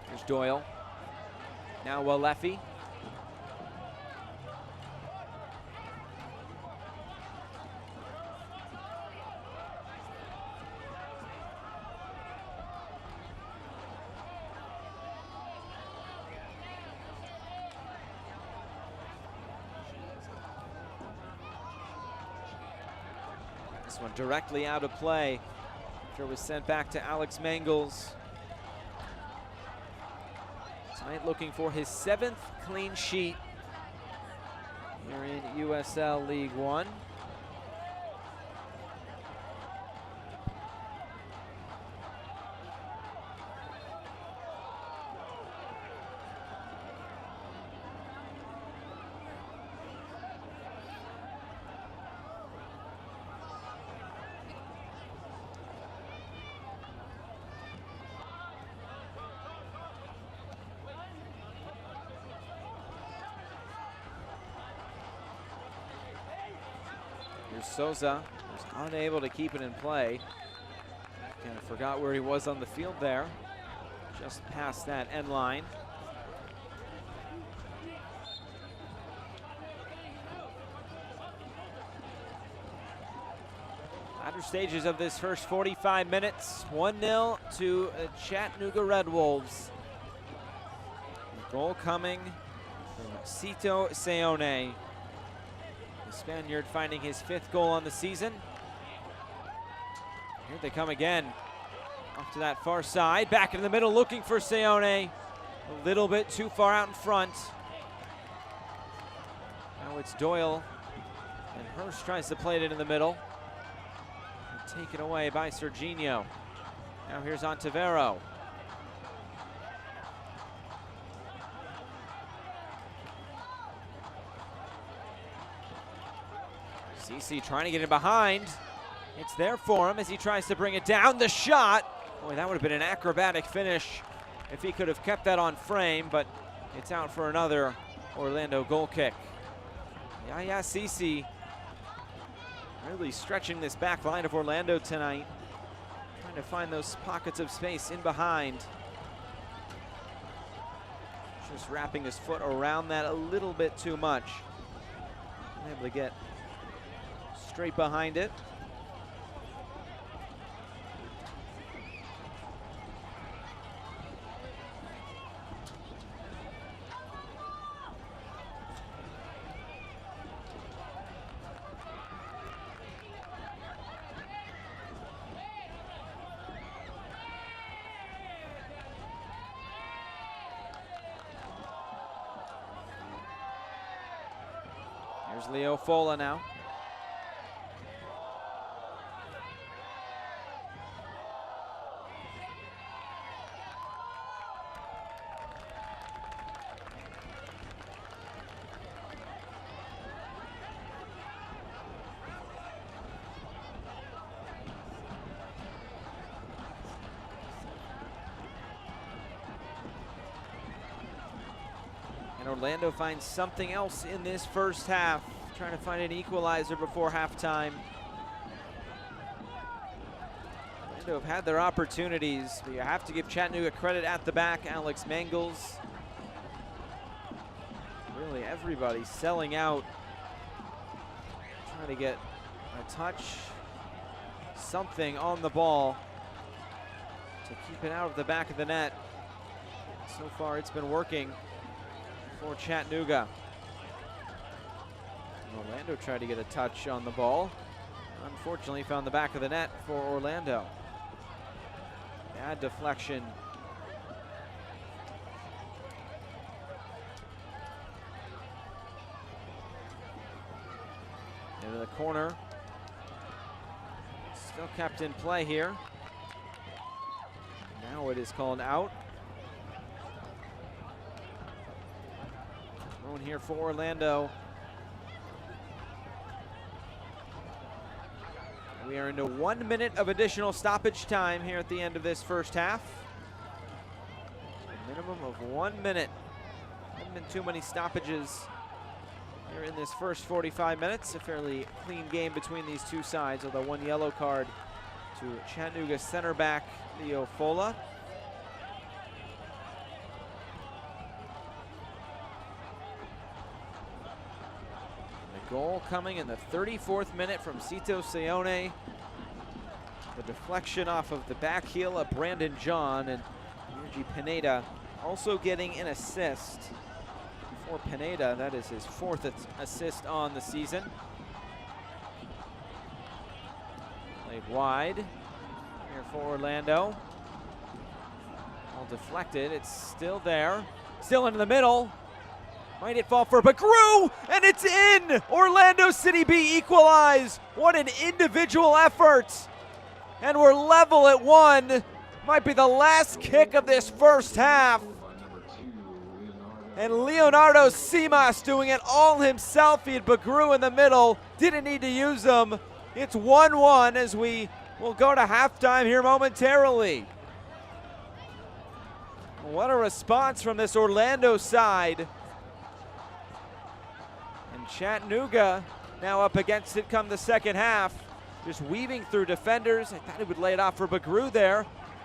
Here's Doyle. Now Walefi. This one directly out of play after it was sent back to Alex Mangles. Tonight looking for his 7th clean sheet here in USL League One. Here's Souza, was unable to keep it in play. Kind of forgot where he was on the field there. Just past that end line. Latter stages of this first 45 minutes. 1-0 to Chattanooga Red Wolves. Goal coming from Cito Seone. The Spaniard finding his 5th goal on the season. Here they come again. Off to that far side. Back in the middle looking for Seone. A little bit too far out in front. Now it's Doyle. And Hurst tries to play it in the middle. And taken away by Serginho. Now here's Otavero. CC trying to get it behind. It's there for him as he tries to bring it down. The shot. Boy, that would have been an acrobatic finish if he could have kept that on frame, but it's out for another Orlando goal kick. Yaya CC really stretching this back line of Orlando tonight. Trying to find those pockets of space in behind. Just wrapping his foot around that a little bit too much. Able to get straight behind it. Here's Leo Fola now. And Orlando finds something else in this first half, trying to find an equalizer before halftime. Orlando have had their opportunities, but you have to give Chattanooga credit at the back. Alex Mangels. Really everybody selling out, trying to get a touch, something on the ball to keep it out of the back of the net. So far it's been working for Chattanooga. Orlando tried to get a touch on the ball. Unfortunately found the back of the net for Orlando. Bad deflection. Into the corner. Still kept in play here. Now it is called out. Thrown here for Orlando. We are into 1 minute of additional stoppage time here at the end of this first half. A minimum of 1 minute. Haven't been too many stoppages here in this first 45 minutes. A fairly clean game between these two sides, although one yellow card to Chattanooga center back Leo Fola. Goal coming in the 34th minute from Cito Seone. The deflection off of the back heel of Brandon John, and Energy Pineda also getting an assist. For Pineda, that is his 4th assist on the season. Played wide here for Orlando. All deflected, it's still there. Still into the middle. Might it fall for Bagru, and it's in! Orlando City B equalize. What an individual effort. And we're level at 1. Might be the last kick of this first half. And Leonardo Simas doing it all himself. He had Bagru in the middle, didn't need to use them. It's 1-1 as we will go to halftime here momentarily. What a response from this Orlando side. Chattanooga now up against it come the second half. Just weaving through defenders. I thought he would lay it off for Bagru there,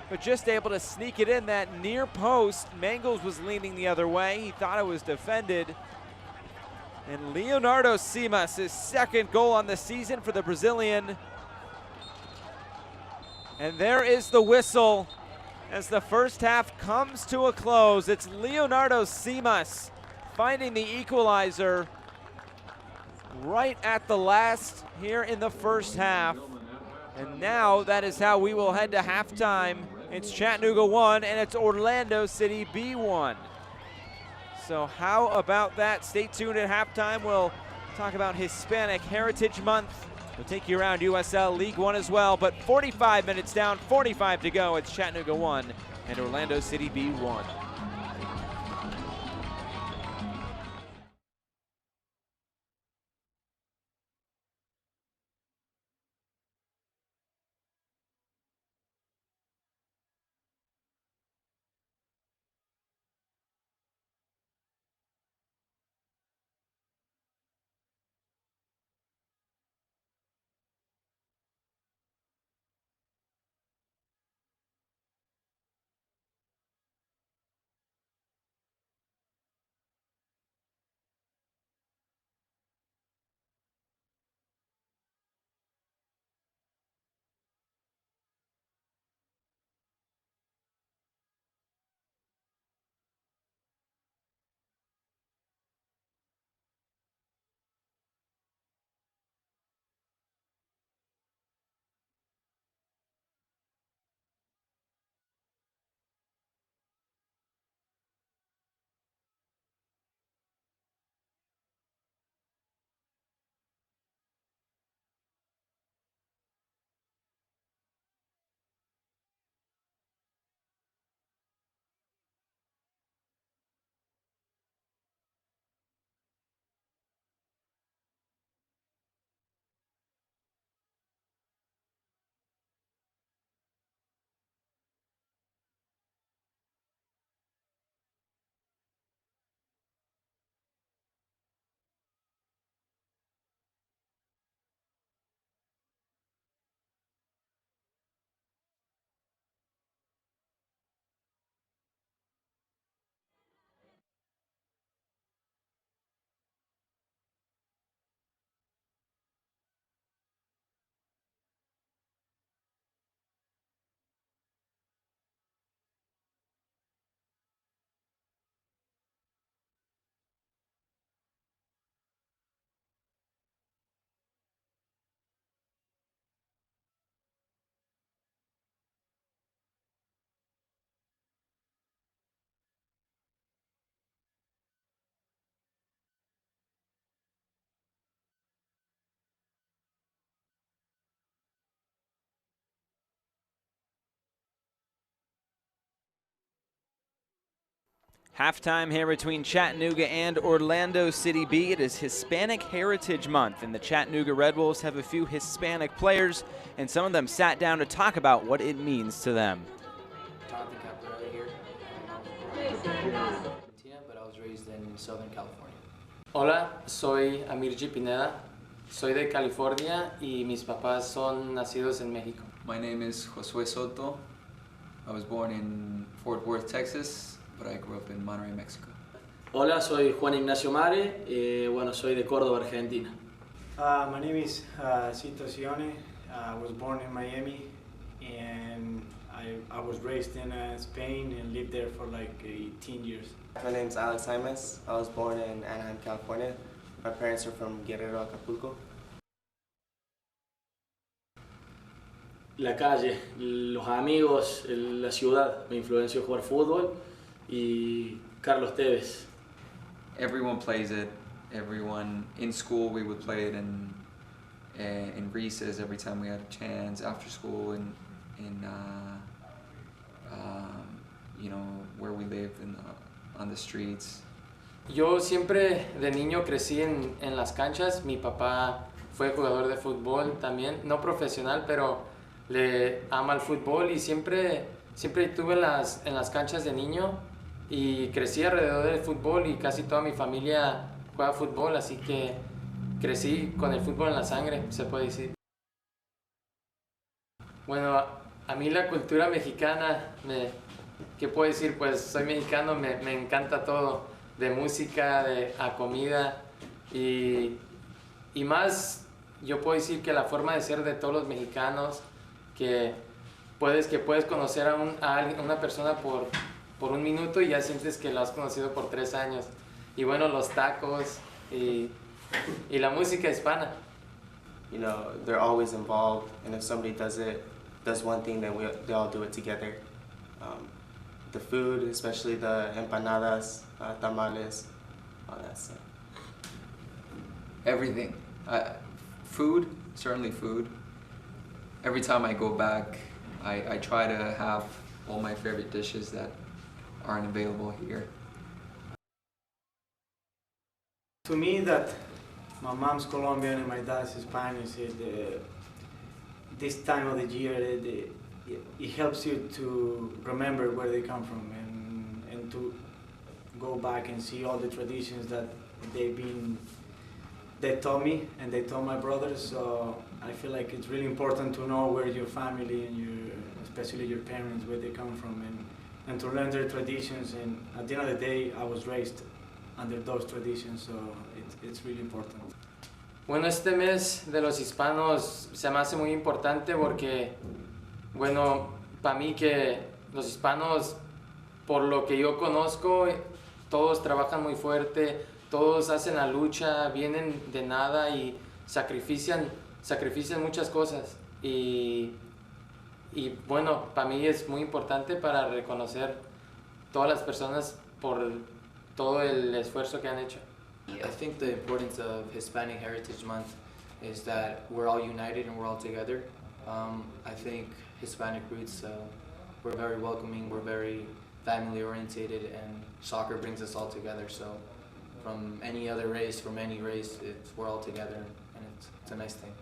but just able to sneak it in that near post. Mangels was leaning the other way. He thought it was defended. And Leonardo Simas, his 2nd goal on the season for the Brazilian. And there is the whistle as the first half comes to a close. It's Leonardo Simas finding the equalizer right at the last here in the first half. And now that is how we will head to halftime. It's Chattanooga 1 and it's Orlando City B1. So how about that? Stay tuned at halftime. We'll talk about Hispanic Heritage Month. We'll take you around USL League 1 as well, but 45 minutes down, 45 to go. It's Chattanooga 1 and Orlando City B1. Halftime here between Chattanooga and Orlando City B. It is Hispanic Heritage Month, and the Chattanooga Red Wolves have a few Hispanic players, and some of them sat down to talk about what it means to them. But I was raised in Southern California. Hola, soy Amirji Pineda. Soy de California y mis papás son nacidos en México. My name is Josué Soto. I was born in Fort Worth, Texas, but I grew up in Monterrey, Mexico. Hola, soy Juan Ignacio Mare. Bueno, soy de Córdoba, Argentina. My name is Cito Sione. I was born in Miami, and I was raised in Spain and lived there for like 18 years. My name is Alex Jaimes. I was born in Anaheim, California. My parents are from Guerrero, Acapulco. La calle, los amigos, la ciudad me influenció a jugar fútbol y Carlos Tevez. Everyone plays it. Everyone in school we would play it in recess every time we had a chance. After school, you know, where we lived on the streets. Yo siempre de niño crecí en las canchas. Mi papá fue jugador de fútbol también, no profesional, pero le ama el fútbol y siempre estuve en las canchas de niño y crecí alrededor del fútbol y casi toda mi familia juega fútbol, así que crecí con el fútbol en la sangre, se puede decir. Bueno, a mí la cultura mexicana, ¿qué puedo decir? Pues soy mexicano, me encanta todo, de música, a comida y más, yo puedo decir que la forma de ser de todos los mexicanos, que puedes conocer a una persona por un minuto y ya sientes que lo has conocido por 3 años. Y bueno, los tacos y la música hispana. You know, they're always involved, and if somebody does one thing, then they all do it together. The food, especially the empanadas, tamales, all that stuff. Everything. Food, certainly food. Every time I go back, I try to have all my favorite dishes that aren't available here. To me, that my mom's Colombian and my dad's Hispanic, this time of the year, it helps you to remember where they come from and to go back and see all the traditions that they taught me and they taught my brothers. So I feel like it's really important to know where your family and especially your parents, where they come from, and to learn their traditions. And at the end of the day, I was raised under those traditions, so it's really important. Bueno, este mes de los hispanos se me hace muy importante porque, bueno, para mí que los hispanos, por lo que yo conozco, todos trabajan muy fuerte, todos hacen la lucha, vienen de nada y sacrifican muchas cosas. Y bueno, para mí es muy importante para reconocer todas las personas por todo el esfuerzo que han hecho. I think the importance of Hispanic Heritage Month is that we're all united and we're all together. I think Hispanic roots, we're very welcoming, we're very family orientated, and soccer brings us all together. So from any other race, from any race, we're all together, and it's a nice thing.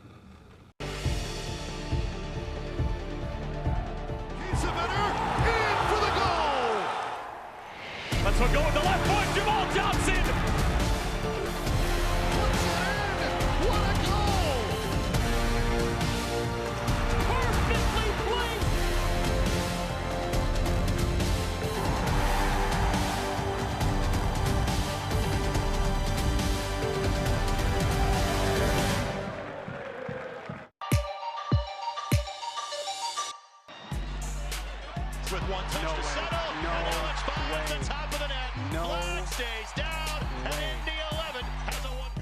In for the goal! Let's go with the left point, Jamal Johnson! Puts it in! What a goal! Perfectly placed! With one touch to settle, and Alex finds the top of the net. Black stays down, and Indy 11 has a one.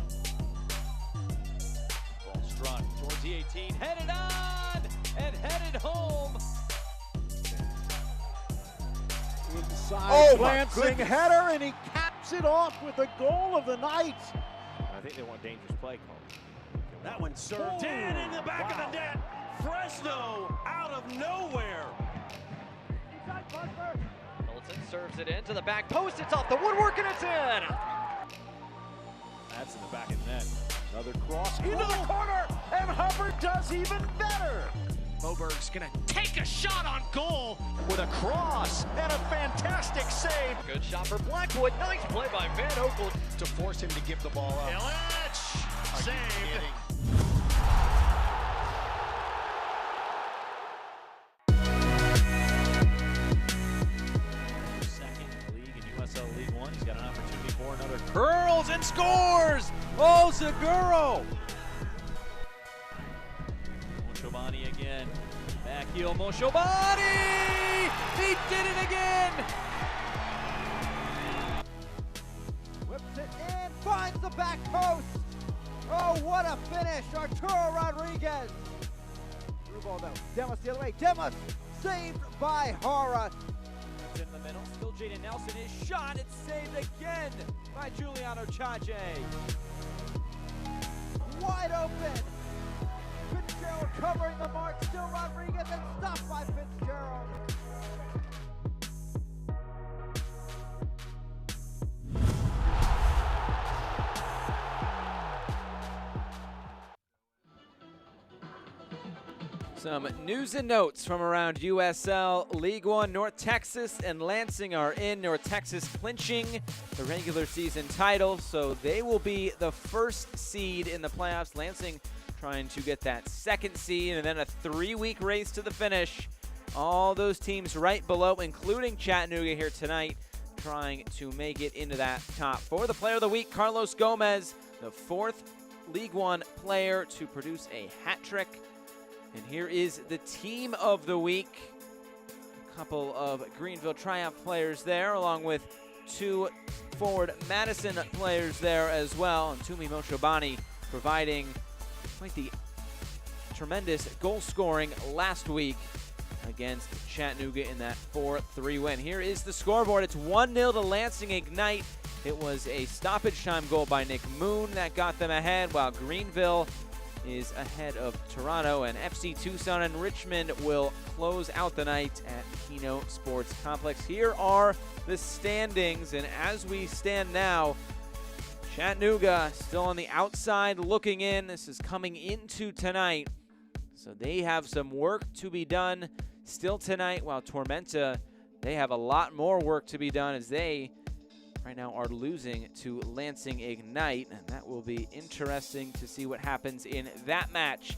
Ball struck towards the 18, headed on, and headed home. Inside glancing header, and he caps it off with the goal of the night. I think they want dangerous play call. That one served in the back of the net. Fresno out of nowhere. Milton serves it into the back post. It's off the woodwork and it's in. That's in the back of the net. Another cross into the corner, and Hubbard does even better. Moberg's gonna take a shot on goal with a cross and a fantastic save. Good shot for Blackwood. Nice play by Van Oekel To force him to give the ball up. Illich saved. Second league in USL League One. He's got an opportunity for another curls and scores. Oh, Seguro. Moshobani again. Back heel Moshobani. He did it again. Whips it in, finds the back post. Oh, what a finish. Arturo Rodriguez. Through ball though. Demas the other way. Demas saved by Hara. It's in the middle. Still Jaden Nelson. His shot. It's saved again by Giuliano Chache. Wide open. Fitzgerald covering the mark. Still Rodriguez and stopped by Fitzgerald. Some news and notes from around USL League One. North Texas and Lansing are in. North Texas clinching the regular season title, so they will be the first seed in the playoffs. Lansing trying to get that second seed, and then a 3-week race to the finish. All those teams right below, including Chattanooga here tonight, trying to make it into that top four. The player of the week, Carlos Gomez, the fourth League One player to produce a hat trick. And here is the team of the week. A couple of Greenville Triumph players there, along with two forward Madison players there as well. And Tumi Moshobani providing quite the tremendous goal scoring last week against Chattanooga in that 4-3 win. Here is the scoreboard. It's 1-0 to Lansing Ignite. It was a stoppage time goal by Nick Moon that got them ahead, while Greenville is ahead of Toronto, and FC Tucson and Richmond will close out the night at Keno Sports Complex. Here are the standings, and as we stand now, Chattanooga still on the outside looking in. This is coming into tonight, so they have some work to be done still tonight, while Tormenta, they have a lot more work to be done as they right now are losing to Lansing Ignite, and that will be interesting to see what happens in that match.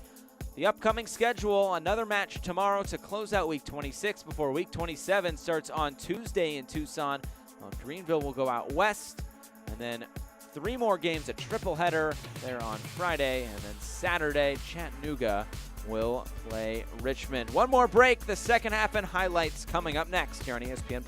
The upcoming schedule, another match tomorrow to close out Week 26 before Week 27 starts on Tuesday in Tucson. Greenville will go out west, and then 3 more games, a triple header there on Friday, and then Saturday, Chattanooga will play Richmond. One more break, the second half and highlights coming up next here on ESPN+.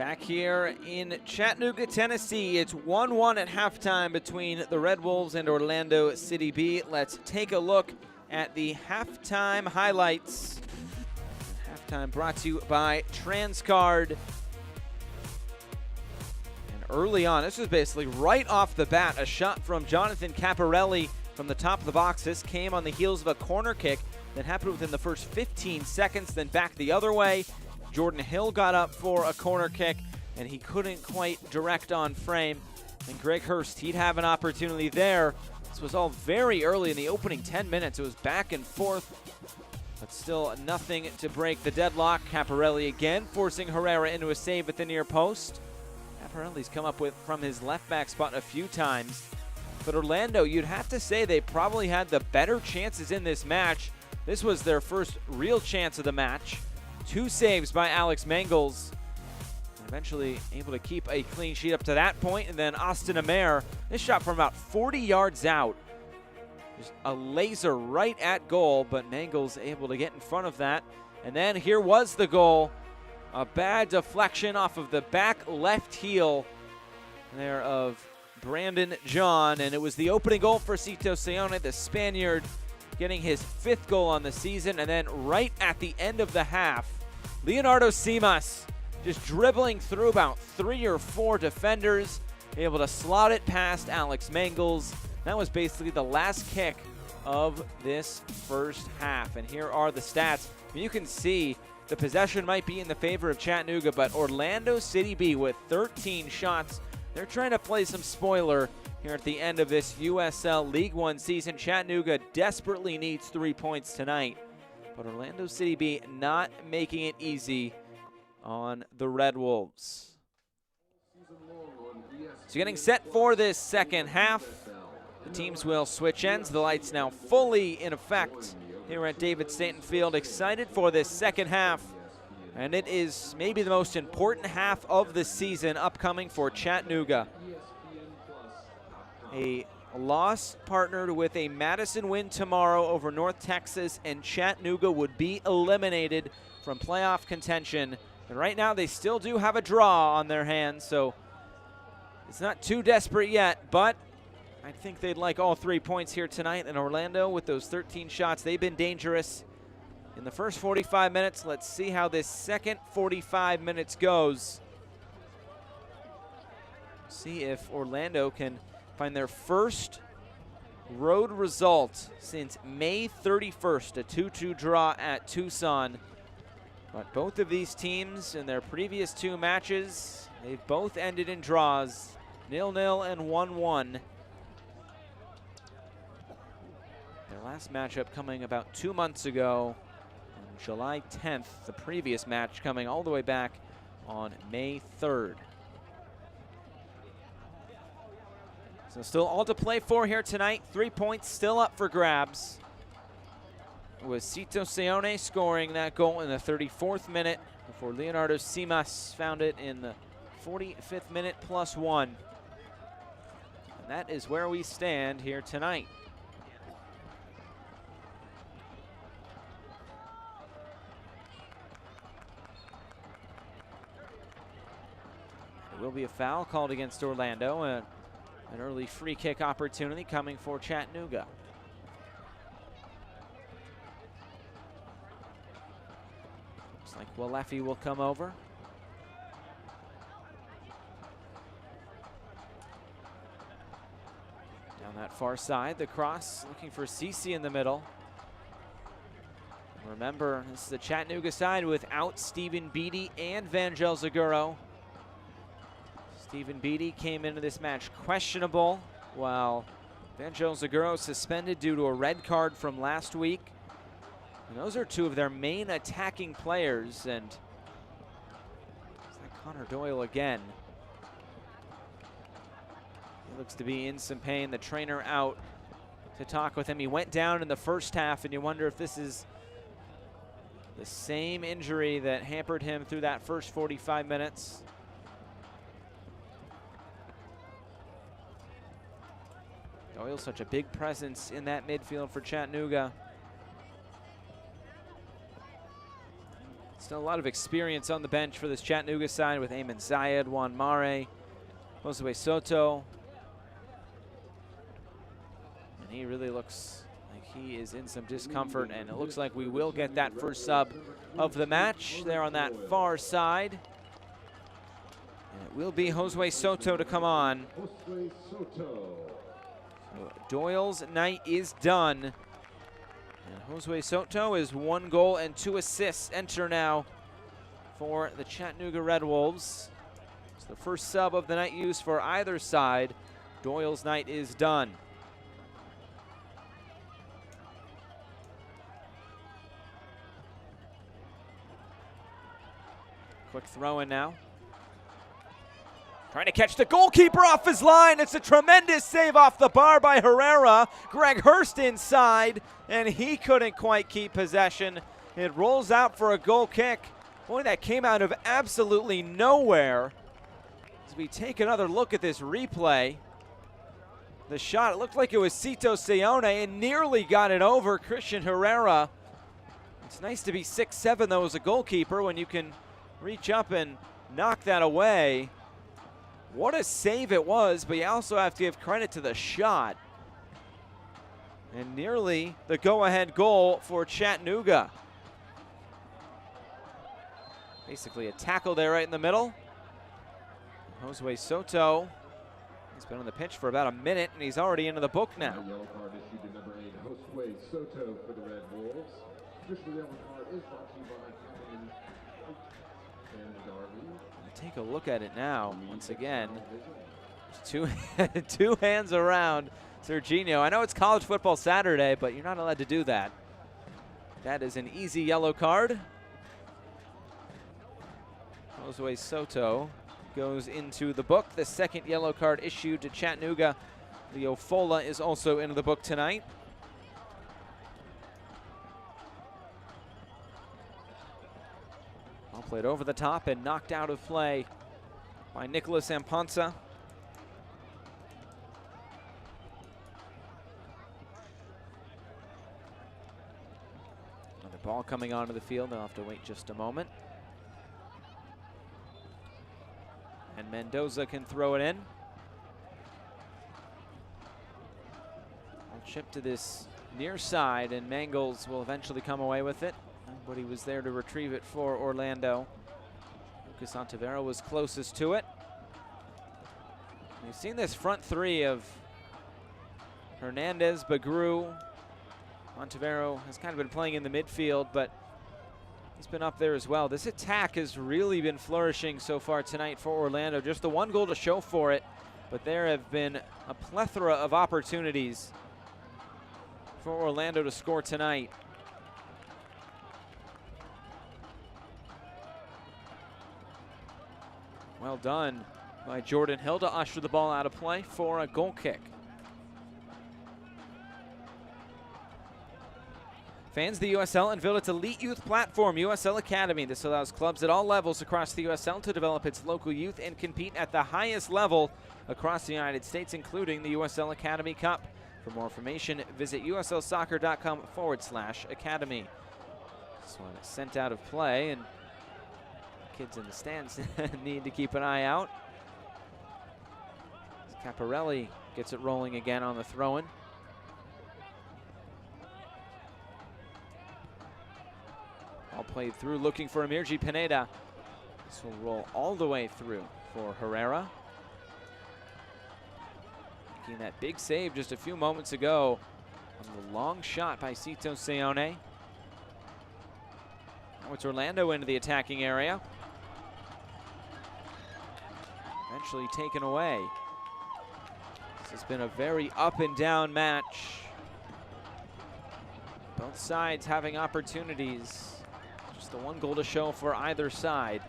Back here in Chattanooga, Tennessee, it's 1-1 at halftime between the Red Wolves and Orlando City B. Let's take a look at the halftime highlights. Halftime brought to you by Transcard. And early on, this was basically right off the bat, a shot from Jonathan Caparelli from the top of the box. This came on the heels of a corner kick that happened within the first 15 seconds, then back the other way. Jordan Hill got up for a corner kick, and he couldn't quite direct on frame. And Greg Hurst, he'd have an opportunity there. This was all very early in the opening 10 minutes. It was back and forth, but still nothing to break the deadlock. Caparelli again forcing Herrera into a save at the near post. Caparelli's come up with from his left back spot a few times. But Orlando, you'd have to say they probably had the better chances in this match. This was their first real chance of the match. 2 saves by Alex Mangels. Eventually able to keep a clean sheet up to that point. And then Austin Amer, this shot from about 40 yards out. Just a laser right at goal, but Mangels able to get in front of that. And then here was the goal. A bad deflection off of the back left heel there of Brandon John. And it was the opening goal for Cito Seone, the Spaniard, getting his 5th goal on the season. And then right at the end of the half, Leonardo Simas just dribbling through about 3 or 4 defenders, able to slot it past Alex Mangels. That was basically the last kick of this first half. And here are the stats. You can see the possession might be in the favor of Chattanooga, but Orlando City B with 13 shots. They're trying to play some spoiler here at the end of this USL League One season. Chattanooga desperately needs 3 points tonight, but Orlando City B not making it easy on the Red Wolves. So getting set for this second half. The teams will switch ends. The lights now fully in effect here at David Stanton Field. Excited for this second half. And it is maybe the most important half of the season upcoming for Chattanooga. A loss partnered with a Madison win tomorrow over North Texas, and Chattanooga would be eliminated from playoff contention. And right now they still do have a draw on their hands, so it's not too desperate yet, but I think they'd like all 3 points here tonight. And Orlando, with those 13 shots, they've been dangerous in the first 45 minutes. Let's see how this second 45 minutes goes. See if Orlando can find their first road result since May 31st, a 2-2 draw at Tucson. But both of these teams in their previous 2 matches, they've both ended in draws, 0-0 and 1-1. Their last matchup coming about 2 months ago, on July 10th, the previous match coming all the way back on May 3rd. So still all to play for here tonight. 3 points still up for grabs, with Cito Seone scoring that goal in the 34th minute before Leonardo Simas found it in the 45th minute +1. And that is where we stand here tonight. There will be a foul called against Orlando, and an early free kick opportunity coming for Chattanooga. Looks like Walefi will come over. Down that far side, the cross looking for Cece in the middle. Remember, this is the Chattanooga side without Stephen Beatty and Vangel Zaguro. Stephen Beatty came into this match questionable, while Vangel Zaguro suspended due to a red card from last week. And those are 2 of their main attacking players, and it's like Connor Doyle again. He looks to be in some pain. The trainer out to talk with him. He went down in the first half, and you wonder if this is the same injury that hampered him through that first 45 minutes. Doyle's such a big presence in that midfield for Chattanooga. Still a lot of experience on the bench for this Chattanooga side with Eamon Zayed, Juan Mare, Josue Soto. And he really looks like he is in some discomfort, and it looks like we will get that first sub of the match there on that far side. And it will be Josue Soto to come on. So Doyle's night is done. And Josue Soto is 1 goal and 2 assists enter now for the Chattanooga Red Wolves. It's the first sub of the night used for either side. Doyle's night is done. Quick throw in now. Trying to catch the goalkeeper off his line. It's a tremendous save off the bar by Herrera. Greg Hurst inside, and he couldn't quite keep possession. It rolls out for a goal kick. Boy, that came out of absolutely nowhere. As we take another look at this replay, the shot, it looked like it was Cito Seone and nearly got it over Christian Herrera. It's nice to be 6'7", though, as a goalkeeper when you can reach up and knock that away. What a save it was, but you also have to give credit to the shot. And nearly the go-ahead goal for Chattanooga. Basically a tackle there right in the middle. Josue Soto, he's been on the pitch for about a minute, and he's already into the book now. Yellow card issued to number 8, Josue Soto for the Red Wolves. Official yellow card is brought to you by Captain and Darby. Take a look at it now. Once again, two hands around Serginho. I know it's college football Saturday, but you're not allowed to do that. That is an easy yellow card. Josue Soto goes into the book. The second yellow card issued to Chattanooga. Leo Fola is also into the book tonight. Ball played over the top and knocked out of play by Nicholas Amponsa. Another ball coming onto the field. They'll have to wait just a moment. And Mendoza can throw it in. I'll chip to this near side, and Mangles will eventually come away with it. But he was there to retrieve it for Orlando. Lucas Ontivero was closest to it. We've seen this front three of Hernandez, Bagru. Ontivero has kind of been playing in the midfield, but he's been up there as well. This attack has really been flourishing so far tonight for Orlando. Just the 1 goal to show for it, but there have been a plethora of opportunities for Orlando to score tonight. Well done by Jordan Hill to usher the ball out of play for a goal kick. Fans, the USL unveiled its elite youth platform, USL Academy. This allows clubs at all levels across the USL to develop its local youth and compete at the highest level across the United States, including the USL Academy Cup. For more information, visit uslsoccer.com/academy. This one is sent out of play, and kids in the stands need to keep an eye out. Caparelli gets it rolling again on the throw-in. All played through, looking for Amirji Pineda. This will roll all the way through for Herrera. Making that big save just a few moments ago on the long shot by Cito Seone. Now it's Orlando into the attacking area. Eventually taken away. This has been a very up and down match. Both sides having opportunities. Just the 1 goal to show for either side.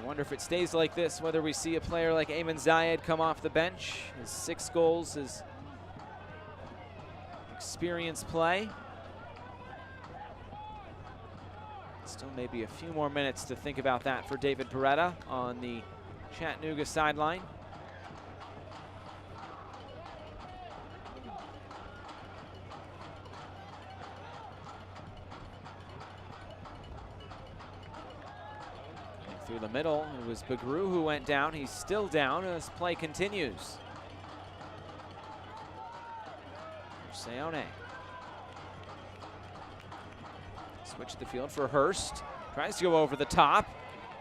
I wonder if it stays like this, whether we see a player like Eamon Zayed come off the bench. His 6 goals, his experience play. Still maybe a few more minutes to think about that for David Beretta on the Chattanooga sideline. Through the middle, it was Bagru who went down. He's still down as play continues. Seone. Switch the field for Hurst. Tries to go over the top.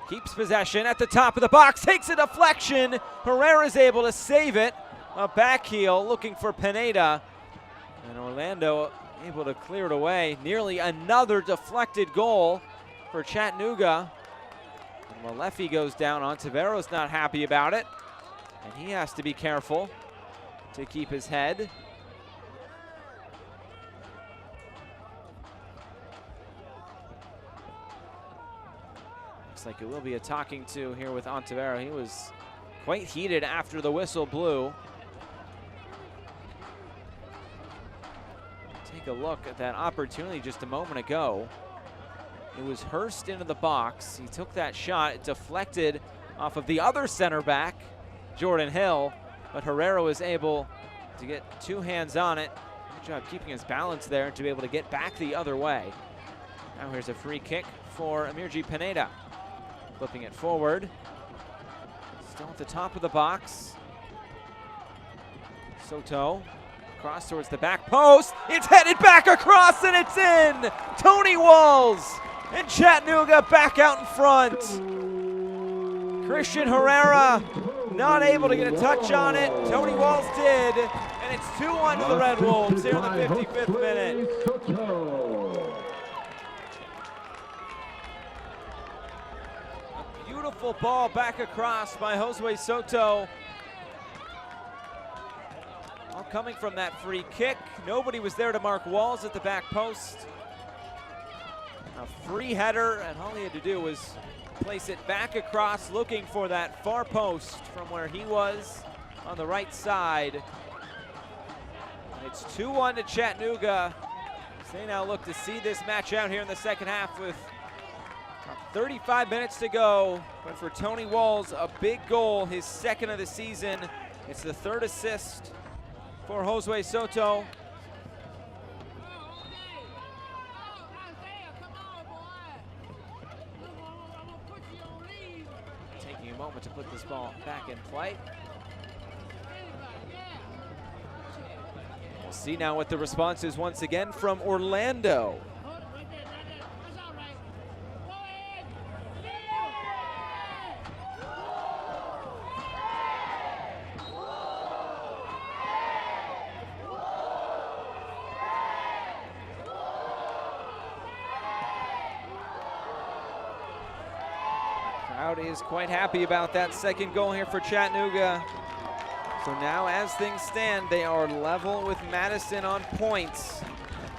Keeps possession at the top of the box. Takes a deflection. Herrera's able to save it. A back heel looking for Pineda. And Orlando able to clear it away. Nearly another deflected goal for Chattanooga. And Malefi goes down. Ontivero's not happy about it. And he has to be careful to keep his head. Looks like it will be a talking to here with Ontivero. He was quite heated after the whistle blew. Take a look at that opportunity just a moment ago. It was Hurst into the box. He took that shot. It deflected off of the other center back, Jordan Hill, but Herrera was able to get two hands on it. Good job keeping his balance there to be able to get back the other way. Now here's a free kick for Amirji Pineda. Flipping it forward. Still at the top of the box. Soto. Cross towards the back post. It's headed back across and it's in! Tony Walls and Chattanooga back out in front. Christian Herrera not able to get a touch on it. Tony Walls did. And it's 2-1 to the Red Wolves here in the 55th minute. Beautiful ball back across by Josue Soto. All coming from that free kick. Nobody was there to mark Walls at the back post. A free header, and all he had to do was place it back across, looking for that far post from where he was on the right side. And it's 2-1 to Chattanooga. They now look to see this match out here in the second half with 35 minutes to go, but for Tony Walls, a big goal, his second of the season. It's the third assist for Josue Soto. Taking a moment to put this ball back in play. We'll see now what the response is once again from Orlando. Crowd is quite happy about that second goal here for Chattanooga. So now as things stand, they are level with Madison on points.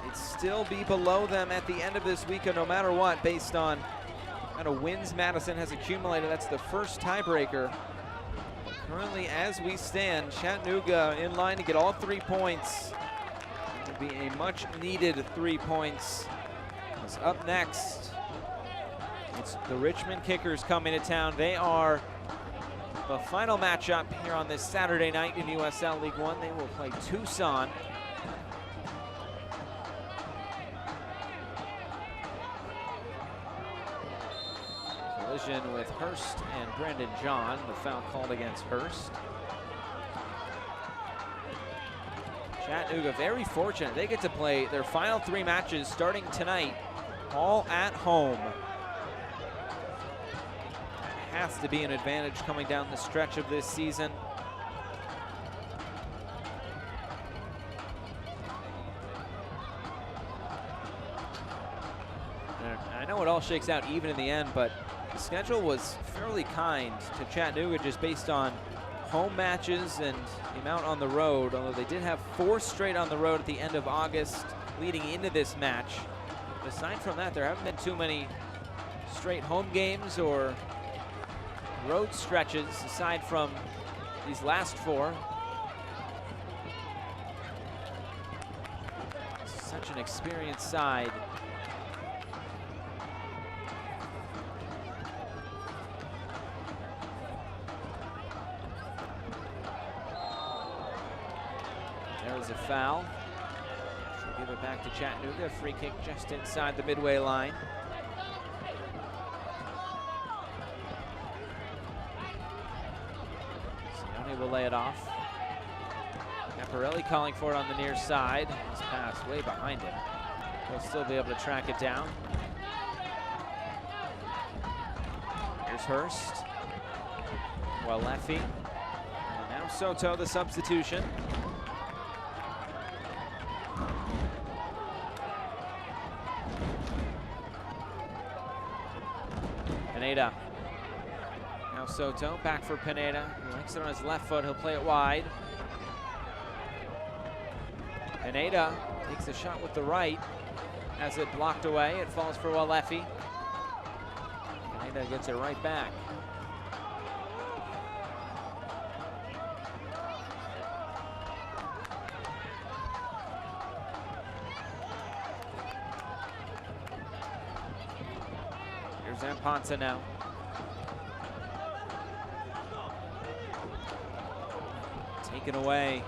It'd still be below them at the end of this weekend no matter what, based on kind of wins Madison has accumulated. That's the first tiebreaker. Currently as we stand, Chattanooga in line to get all 3 points. It will be a much needed 3 points. It's up next. It's the Richmond Kickers coming to town. They are the final matchup here on this Saturday night in USL League One. They will play Tucson. Collision with Hurst and Brendan John. The foul called against Hurst. Chattanooga very fortunate. They get to play their final 3 matches starting tonight, all at home. Has to be an advantage coming down the stretch of this season. And I know it all shakes out even in the end, but the schedule was fairly kind to Chattanooga just based on home matches and the amount on the road, although they did have 4 straight on the road at the end of August leading into this match. But aside from that, there haven't been too many straight home games or road stretches aside from these last 4. Such an experienced side. There is a foul. She'll give it back to Chattanooga. Free kick just inside the midway line. able to lay it off. Caparelli calling for it on the near side. His pass way behind him. He'll still be able to track it down. Here's Hurst. Walefi. And now Soto, the substitution. Pineda. Now Soto, back for Pineda. He likes it on his left foot, he'll play it wide. Pineda takes a shot with the right. Has it blocked away, it falls for Walefi. Pineda gets it right back. Here's Zamponza now. Taken away.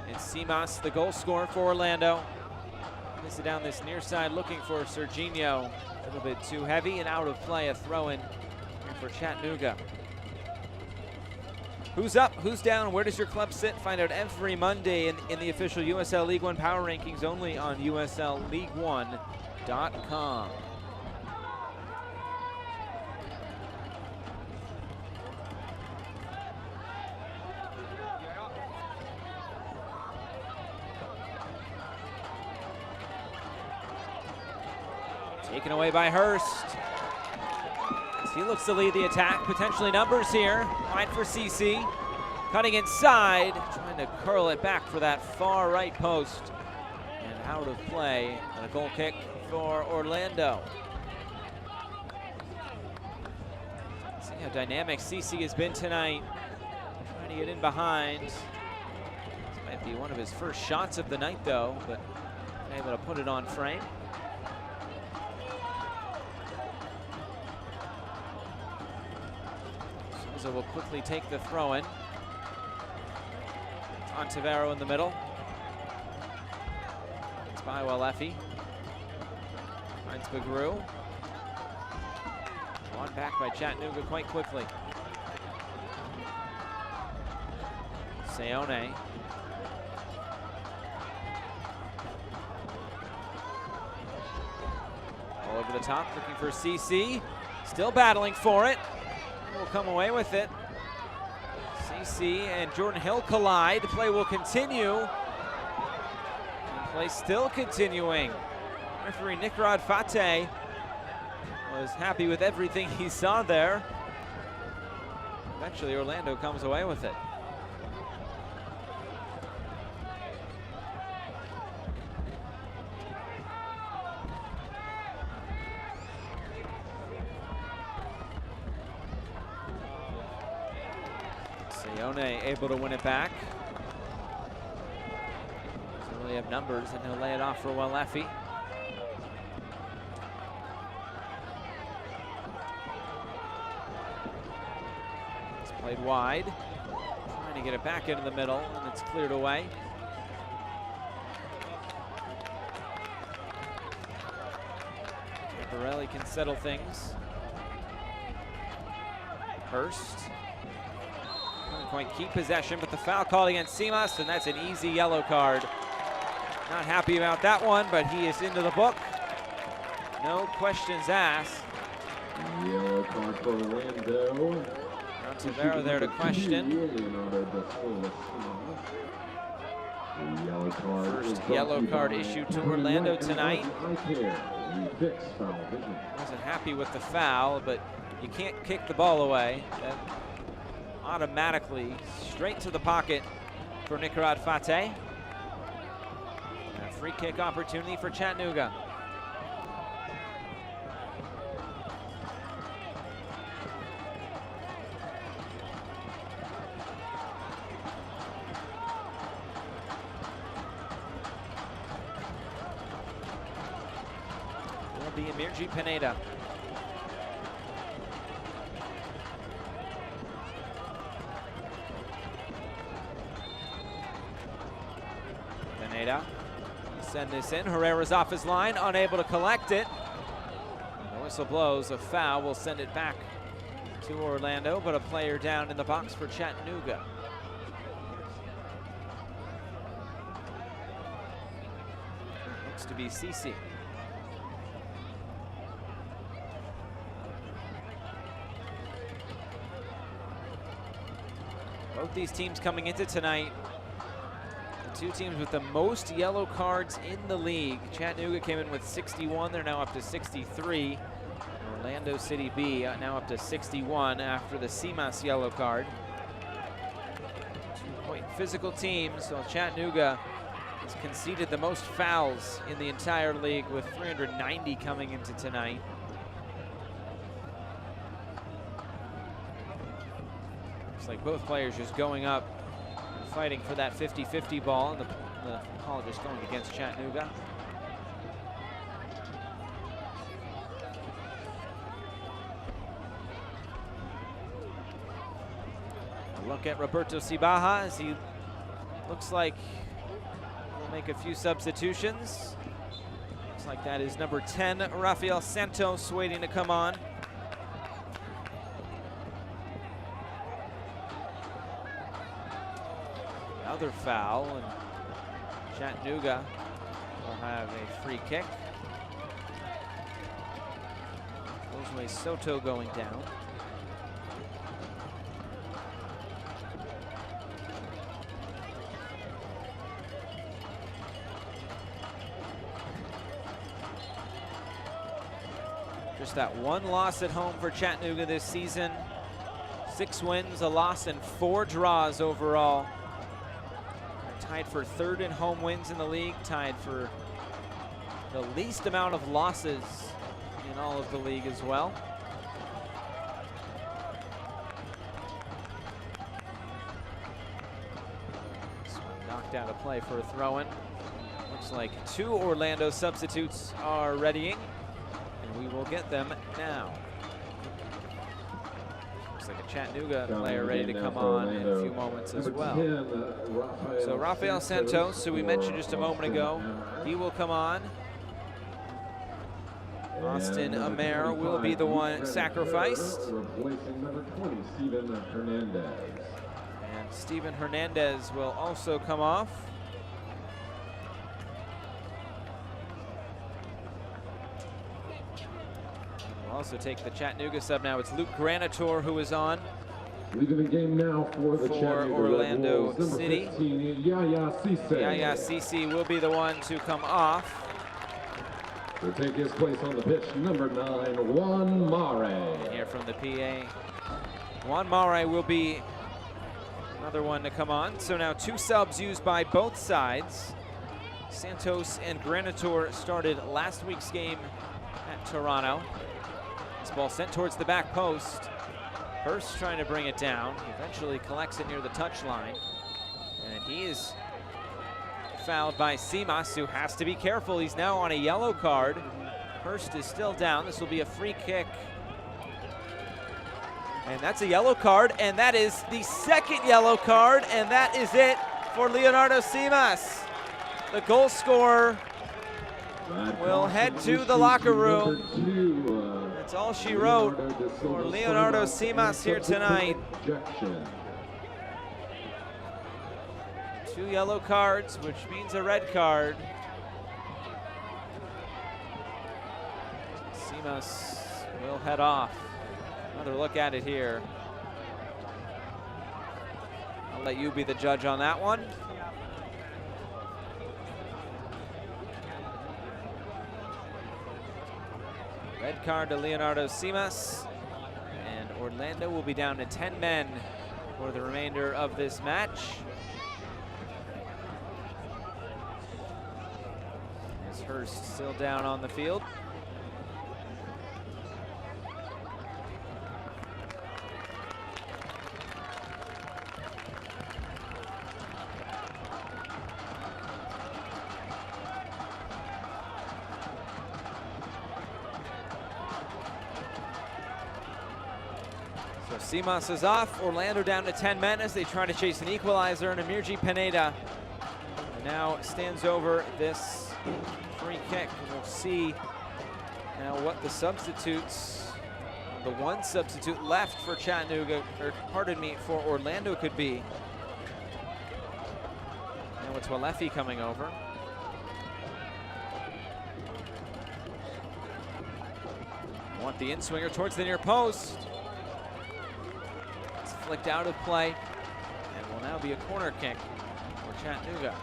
It's Simas, the goal scorer for Orlando. Miss it down this near side, looking for Serginho. A little bit too heavy and out of play. A throw-in here for Chattanooga. Who's up? Who's down? Where does your club sit? Find out every Monday in the official USL League One Power Rankings, only on USLLeague1.com. Taken away by Hurst. As he looks to lead the attack. Potentially numbers here. Wide for CC. Cutting inside. Trying to curl it back for that far right post. And out of play. And a goal kick for Orlando. See how dynamic CC has been tonight. Trying to get in behind. This might be one of his first shots of the night though, but able to put it on frame. So will quickly take the throw-in. Ontivero in the middle. It's by Walefi. Finds Bagru. Won back by Chattanooga quite quickly. Seone. All over the top, looking for CC. Still battling for it. Will come away with it. CC and Jordan Hill collide. The play will continue. And play still continuing. Referee Nikrad Fateh was happy with everything he saw there. Eventually Orlando comes away with it. Seone able to win it back. Doesn't really have numbers, and he'll lay it off for Walefi. It's played wide. Trying to get it back into the middle, and it's cleared away. Caparelli can settle things. Hurst. Couldn't quite keep possession, but the foul called against Simas, and that's an easy yellow card. Not happy about that one, but he is into the book. No questions asked. Yellow card for Orlando. Tavera there to question. First yellow card issued to Orlando tonight. Wasn't happy with the foul, but you can't kick the ball away. That automatically straight to the pocket for Nikrad Fateh. And a free kick opportunity for Chattanooga. Will be Emirji Pineda. Send this in. Herrera's off his line, unable to collect it. The whistle blows. A foul will send it back to Orlando, but a player down in the box for Chattanooga. Looks to be CC. Both these teams coming into tonight, the two teams with the most yellow cards in the league. Chattanooga came in with 61. They're now up to 63. Orlando City B now up to 61 after the CMAS yellow card. 2-point physical teams. So Chattanooga has conceded the most fouls in the entire league with 390 coming into tonight. Looks like both players just going up and fighting for that 50-50 ball, and the call just going against Chattanooga. A look at Roberto Cibaja as he looks like he'll make a few substitutions. Looks like that is number 10, Rafael Santos, waiting to come on. Another foul, and Chattanooga will have a free kick. Josue Soto going down. Just that one loss at home for Chattanooga this season. 6 wins, a loss, and 4 draws overall. Tied for 3rd in home wins in the league, tied for the least amount of losses in all of the league as well. So knocked out a play for a throw-in. Looks like 2 Orlando substitutes are readying, and we will get them now. Looks like a Chattanooga player ready to come on in a few moments as well. So Rafael Santos, who we mentioned just a moment ago, he will come on. Austin Amer will be the one sacrificed. Replacing number 20, Steven Hernandez. And Steven Hernandez will also come off. We'll also take the Chattanooga sub now. It's Luke Granitor who is on. Leading the game now for the Chattanooga Orlando Red Wolves, City. Number 15, Yaya Cisse. Yaya Cisse will be the one to come off. To take his place on the pitch, number 9, Juan Mare. Here from the PA. Juan Mare will be another one to come on. So now 2 subs used by both sides. Santos and Granitor started last week's game at Toronto. This ball sent towards the back post. Hurst trying to bring it down. He eventually collects it near the touchline. And he is fouled by Simas, who has to be careful. He's now on a yellow card. Hurst is still down. This will be a free kick. And that's a yellow card, and that is the 2nd yellow card, and that is it for Leonardo Simas. The goal scorer will head to the locker room. That's all she wrote for Leonardo Simas here tonight. 2 yellow cards, which means a red card. Simas will head off. Another look at it here. I'll let you be the judge on that one. Red card to Leonardo Simas. And Orlando will be down to 10 men for the remainder of this match. As Hurst still down on the field. Simas is off. Orlando down to 10 men as they try to chase an equalizer, and Amirji Pineda now stands over this free kick. And we'll see now what the substitutes, the one substitute left for Chattanooga, or pardon me, for Orlando could be. Now it's Walefi coming over. Want the in-swinger towards the near post. It's flicked out of play and will now be a corner kick for Chattanooga.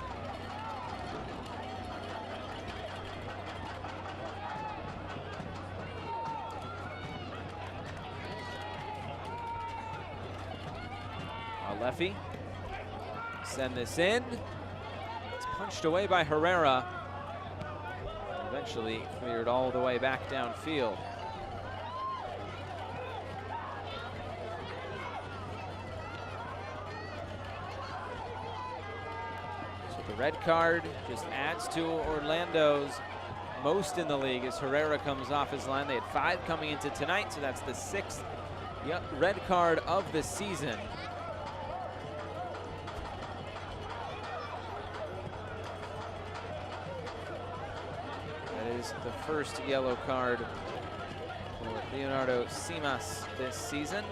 Leffy send this in. It's punched away by Herrera. Eventually cleared all the way back downfield. So the red card just adds to Orlando's most in the league as Herrera comes off his line. They had 5 coming into tonight, so that's the 6th red card of the season. The first yellow card for Leonardo Simas this season.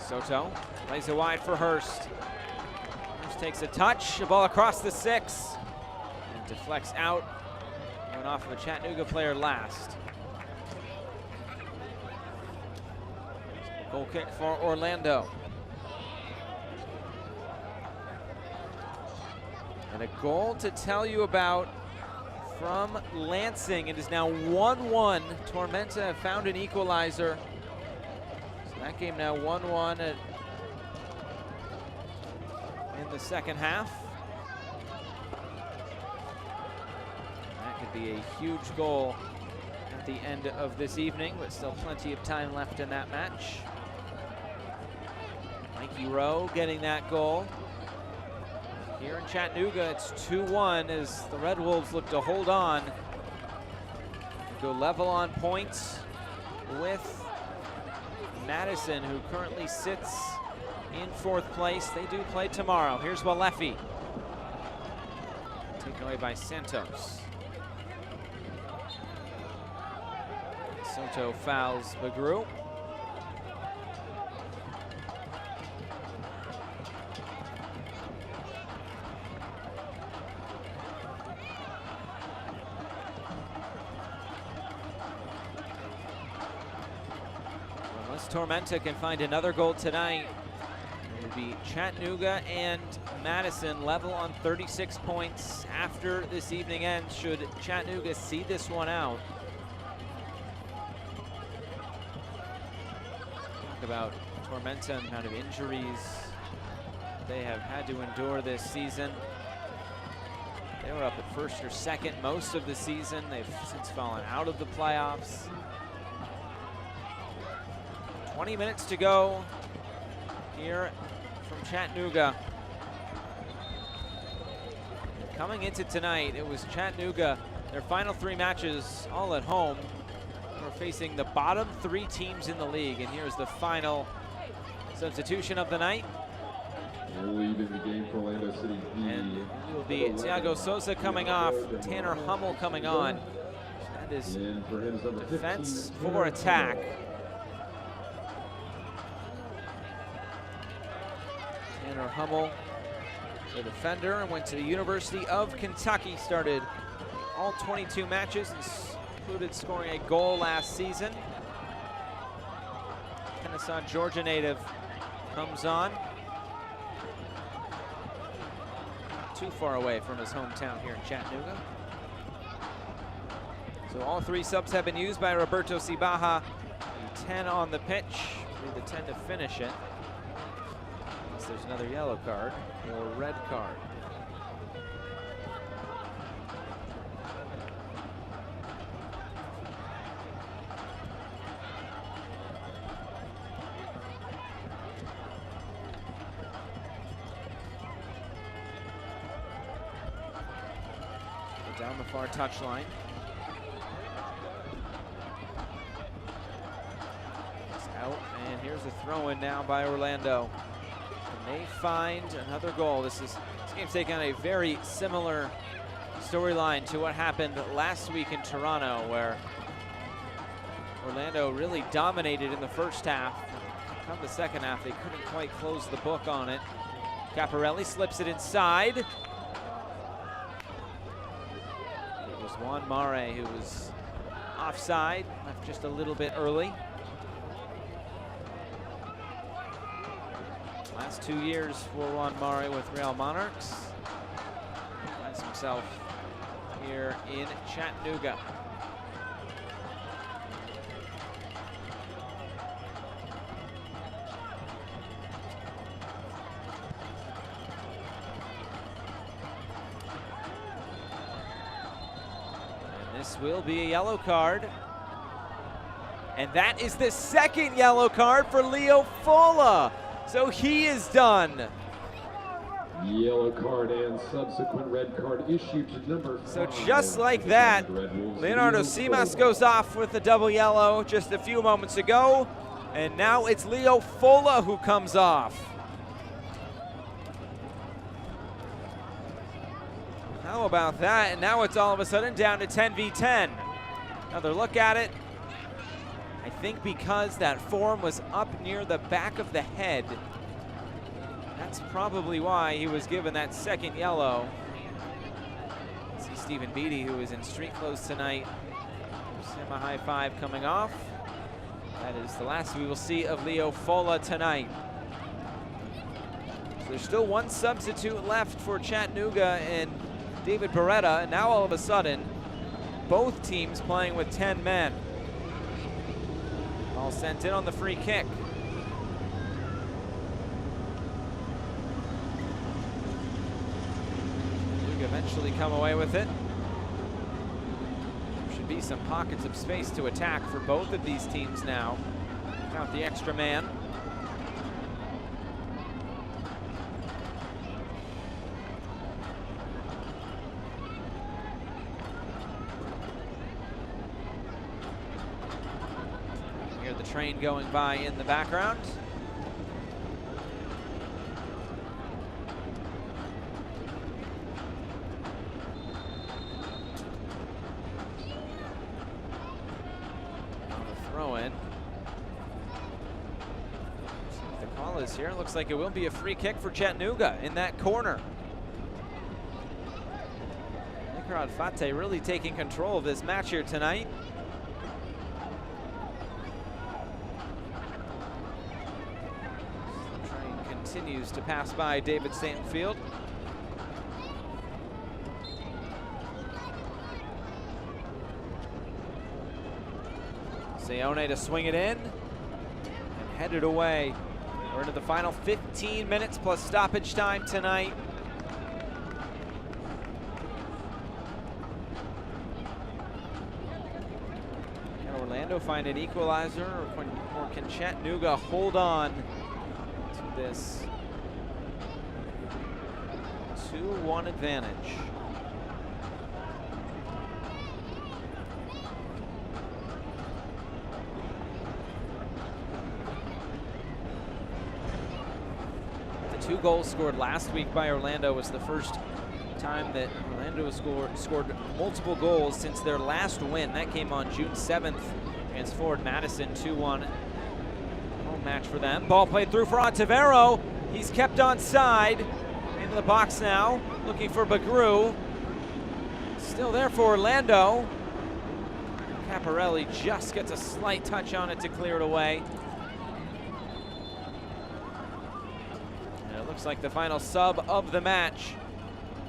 Soto plays it wide for Hurst. Hurst takes a touch, a ball across the 6 and deflects out. Went off of a Chattanooga player last. Goal kick for Orlando. And a goal to tell you about from Lansing. It is now 1-1. Tormenta have found an equalizer. So that game now 1-1 in the second half. Be a huge goal at the end of this evening, but still plenty of time left in that match. Mikey Rowe getting that goal. Here in Chattanooga, it's 2-1 as the Red Wolves look to hold on. Go level on points with Madison, who currently sits in 4th place. They do play tomorrow. Here's Walefi. Taken away by Santos. Soto fouls Bagru. Unless Tormenta can find another goal tonight, it will be Chattanooga and Madison level on 36 points after this evening ends, should Chattanooga see this one out. About Tormenta and the amount of injuries they have had to endure this season. They were up at 1st or 2nd most of the season. They've since fallen out of the playoffs. 20 minutes to go here from Chattanooga. Coming into tonight, it was Chattanooga, their final 3 matches all at home. We're facing the bottom 3 teams in the league, and here's the final substitution of the night. Leaving the game for Orlando City. And it will be Thiago Sosa coming off, Tanner Hummel coming on. That is defense for attack. Tanner Hummel, the defender, and went to the University of Kentucky. Started all 22 matches and included scoring a goal last season. Kennesaw, Georgia native comes on. Not too far away from his hometown here in Chattanooga. So all 3 subs have been used by Roberto Cibaja. The 10 on the pitch, the 10 to finish it. Unless there's another yellow card or red card. Down the far touchline. It's out, and here's a throw-in now by Orlando. And they find another goal. This game's taking on a very similar storyline to what happened last week in Toronto, where Orlando really dominated in the first half. Come the second half, they couldn't quite close the book on it. Caparelli slips it inside. It was Juan Mare who was offside, left just a little bit early. Last 2 years for Juan Mare with Real Monarchs. Finds himself here in Chattanooga. This will be a yellow card. And that is the second yellow card for Leo Fola. So he is done. Yellow card and subsequent red card issued to number 5. So just like that, Leonardo Simas goes off with a double yellow just a few moments ago. And now it's Leo Fola who comes off. How about that? And now it's all of a sudden down to 10v10. Another look at it. I think because that form was up near the back of the head, that's probably why he was given that second yellow. See Stephen Beatty, who is in street clothes tonight. Gives him a high five coming off. That is the last we will see of Leo Fola tonight. So there's still one substitute left for Chattanooga and David Beretta, and now all of a sudden, both teams playing with 10 men. All sent in on the free kick. Chattanooga eventually come away with it. There should be some pockets of space to attack for both of these teams now, without the extra man. Train going by in the background. On a throw in. See what the call is here. Looks like it will be a free kick for Chattanooga in that corner. Nicarad Fate really taking control of this match here tonight. Continues to pass by David Stantonfield. Seone to swing it in and head it away. We're into the final 15 minutes plus stoppage time tonight. Can Orlando find an equalizer, or can Chattanooga hold on to this 2-1 advantage? The 2 goals scored last week by Orlando was the first time that Orlando scored multiple goals since their last win. That came on June 7th against Forward Madison, 2-1 home match for them. Ball played through for Ontivero. He's kept on side. Into the box now, looking for Bagru. Still there for Orlando. Caparelli just gets a slight touch on it to clear it away. And it looks like the final sub of the match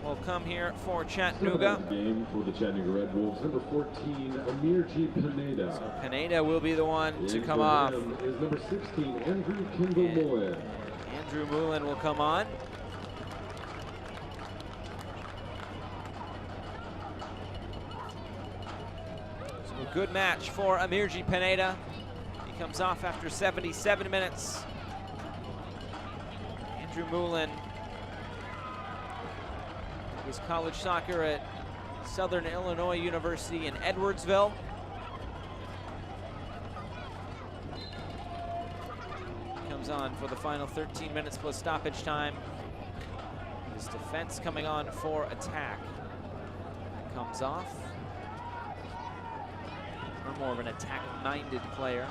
will come here for Chattanooga. Game for the Chattanooga Red Wolves, number 14, Amir G. Pineda. So Pineda will be the one to come off. Is number 16, Andrew Kimball Mullen. Andrew Mullen will come on. So a good match for Amirji Pineda. He comes off after 77 minutes. Andrew Mullen, his college soccer at Southern Illinois University in Edwardsville. Comes on for the final 13 minutes plus stoppage time. His defense coming on for attack. Comes off. or more of an attack-minded player.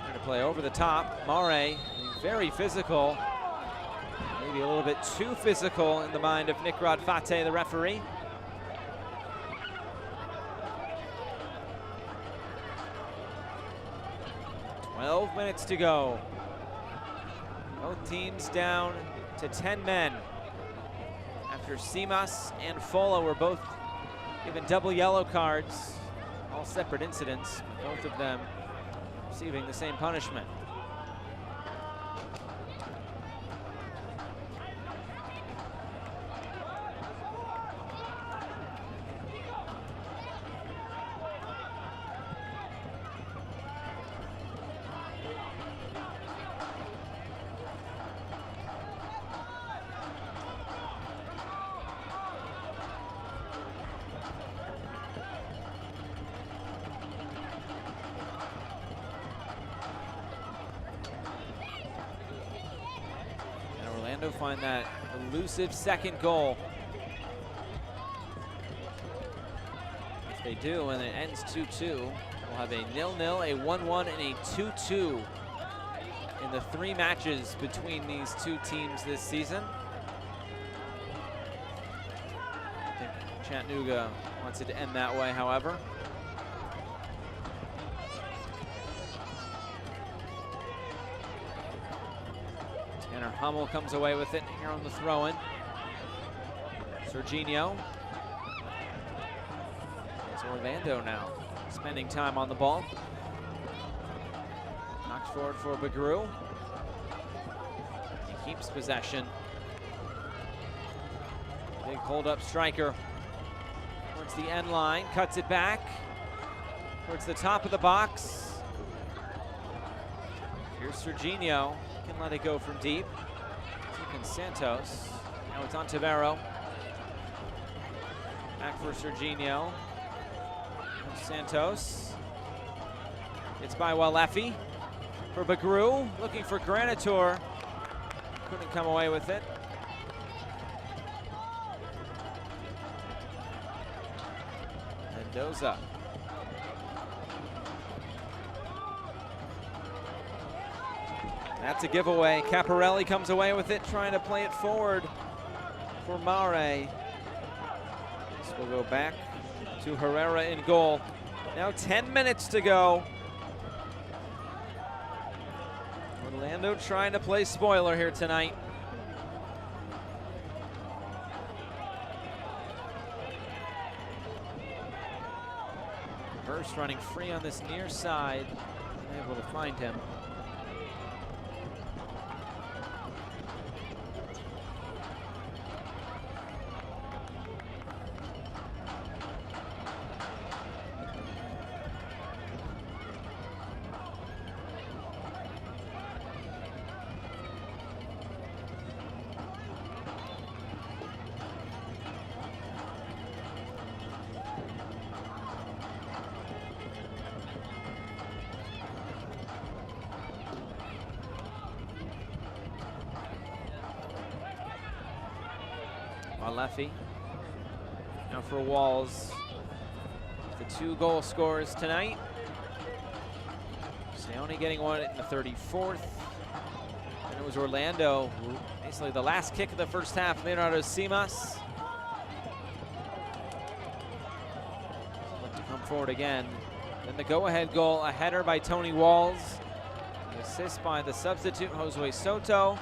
Trying to play over the top. Mare, very physical. Maybe a little bit too physical in the mind of Nick Rodfate, the referee. Minutes to go. Both teams down to 10 men after Simas and Fola were both given double yellow cards, all separate incidents, both of them receiving the same punishment. Find that elusive second goal. If they do, and it ends 2-2, we'll have a 0-0, a 1-1, and a 2-2 in the 3 matches between these 2 teams this season. I think Chattanooga wants it to end that way, however. Hummel comes away with it here on the throw-in. Serginho. It's Orlando now, spending time on the ball. Knocks forward for Bagru. He keeps possession. Big hold-up striker towards the end line, cuts it back towards the top of the box. Here's Serginho, can let it go from deep. Santos. Now it's on Tavero. Back for Serginho. Santos. It's by Walefi. For Bagru. Looking for Granitor. Couldn't come away with it. Mendoza. That's a giveaway. Caparelli comes away with it, trying to play it forward for Mare. This will go back to Herrera in goal. Now 10 minutes to go. Orlando trying to play spoiler here tonight. Hurst running free on this near side. Able to find him. Leffy. Now for Walls, the 2 goal scorers tonight. Sione getting one in the 34th. And it was Orlando, basically the last kick of the first half, Leonardo Simas. Look to come forward again. Then the go-ahead goal, a header by Tony Walls. The assist by the substitute, Josue Soto.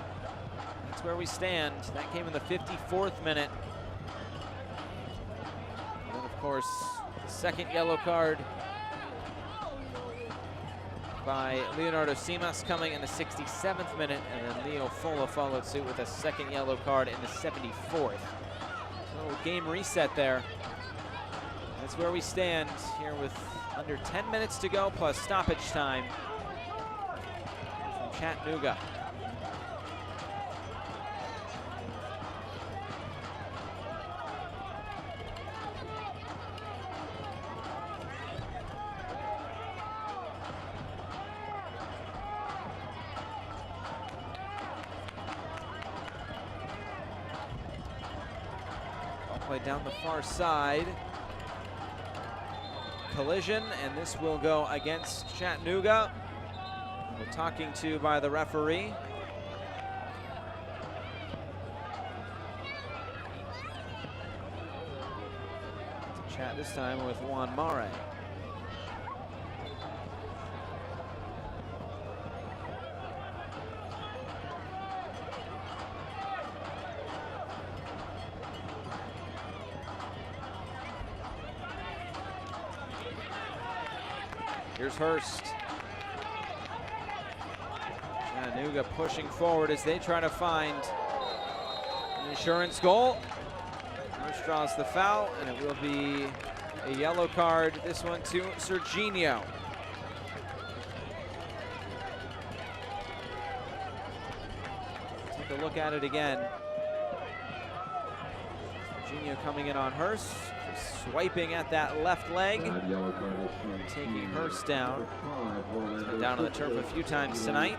That's where we stand. That came in the 54th minute. And then, of course, the second yellow card by Leonardo Simas coming in the 67th minute, and then Leo Fola followed suit with a second yellow card in the 74th. So game reset there. That's where we stand here with under 10 minutes to go plus stoppage time from Chattanooga. Down the far side. collision, and this will go against Chattanooga. We're talking to by the referee. To chat this time with Juan Mare. Here's Hurst. Chattanooga pushing forward as they try to find an insurance goal. Hurst draws the foul, and it will be a yellow card, this one to Serginho. Take a look at it again. Serginho coming in on Hurst. Swiping at that left leg, taking Hurst down. He's been down on the turf a few times tonight.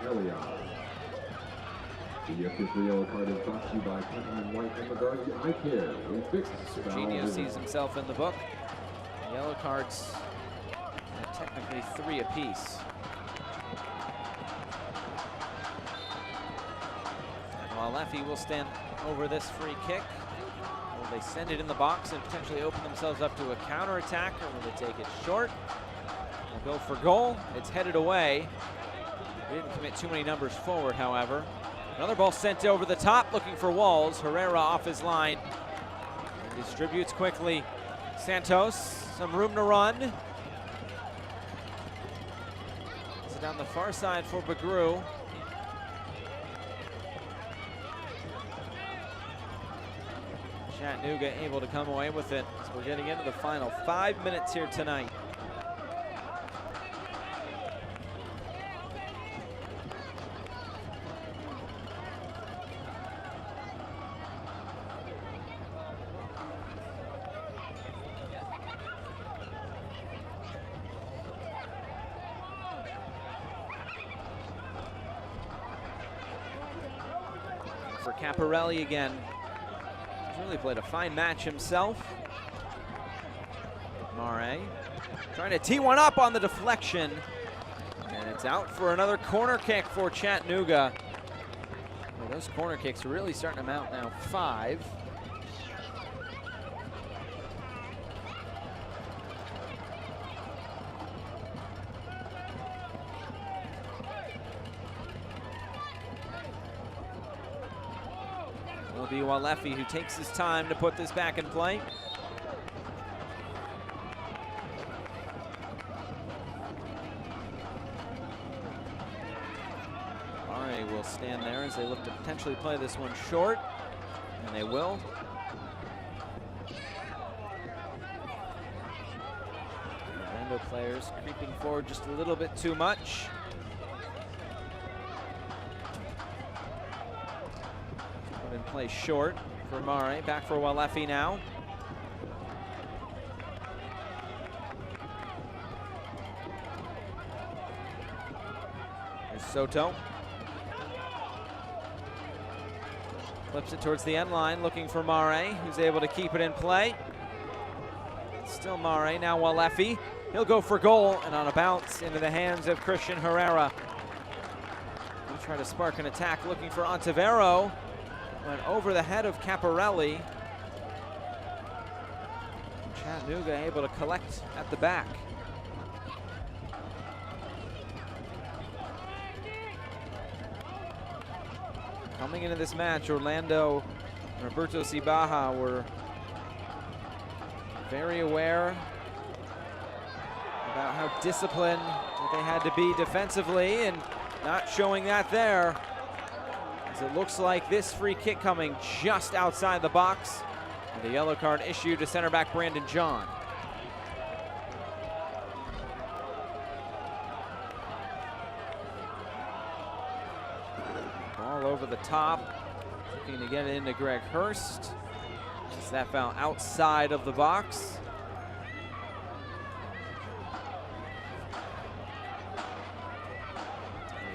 The official yellow card is brought to you by Platinum White and McGarvey Eye Care. We fix Serginho sees himself in the book. Yellow cards, technically 3 apiece. And while Leffy will stand over this free kick, will they send it in the box and potentially open themselves up to a counterattack, or will they take it short? They'll go for goal. It's headed away. They didn't commit too many numbers forward, however. Another ball sent over the top, looking for Walls. Herrera off his line. Distributes quickly. Santos, some room to run. It's down the far side for Bagru. Chattanooga able to come away with it. So we're getting into the final 5 minutes here tonight. For Caparelli again. Really played a fine match himself. Mare trying to tee one up on the deflection. And it's out for another corner kick for Chattanooga. Well, those corner kicks are really starting to mount now. 5. It'll be Walefi who takes his time to put this back in play. Mare will stand there as they look to potentially play this one short, and they will. Orlando players creeping forward just a little bit too much. Play short for Mare. Back for Walefi now. Here's Soto. Flips it towards the end line, looking for Mare, who's able to keep it in play. Still Mare, now Walefi. He'll go for goal, and on a bounce into the hands of Christian Herrera. He'll try to spark an attack, looking for Ontivero. Went over the head of Caparelli. Chattanooga able to collect at the back. Coming into this match, Orlando and Roberto Cibaja were very aware about how disciplined they had to be defensively, and not showing that there. As it looks like this free kick coming just outside the box. And the yellow card issued to center back Brandon John. Ball over the top. Looking to get it into Greg Hurst. Is that foul outside of the box?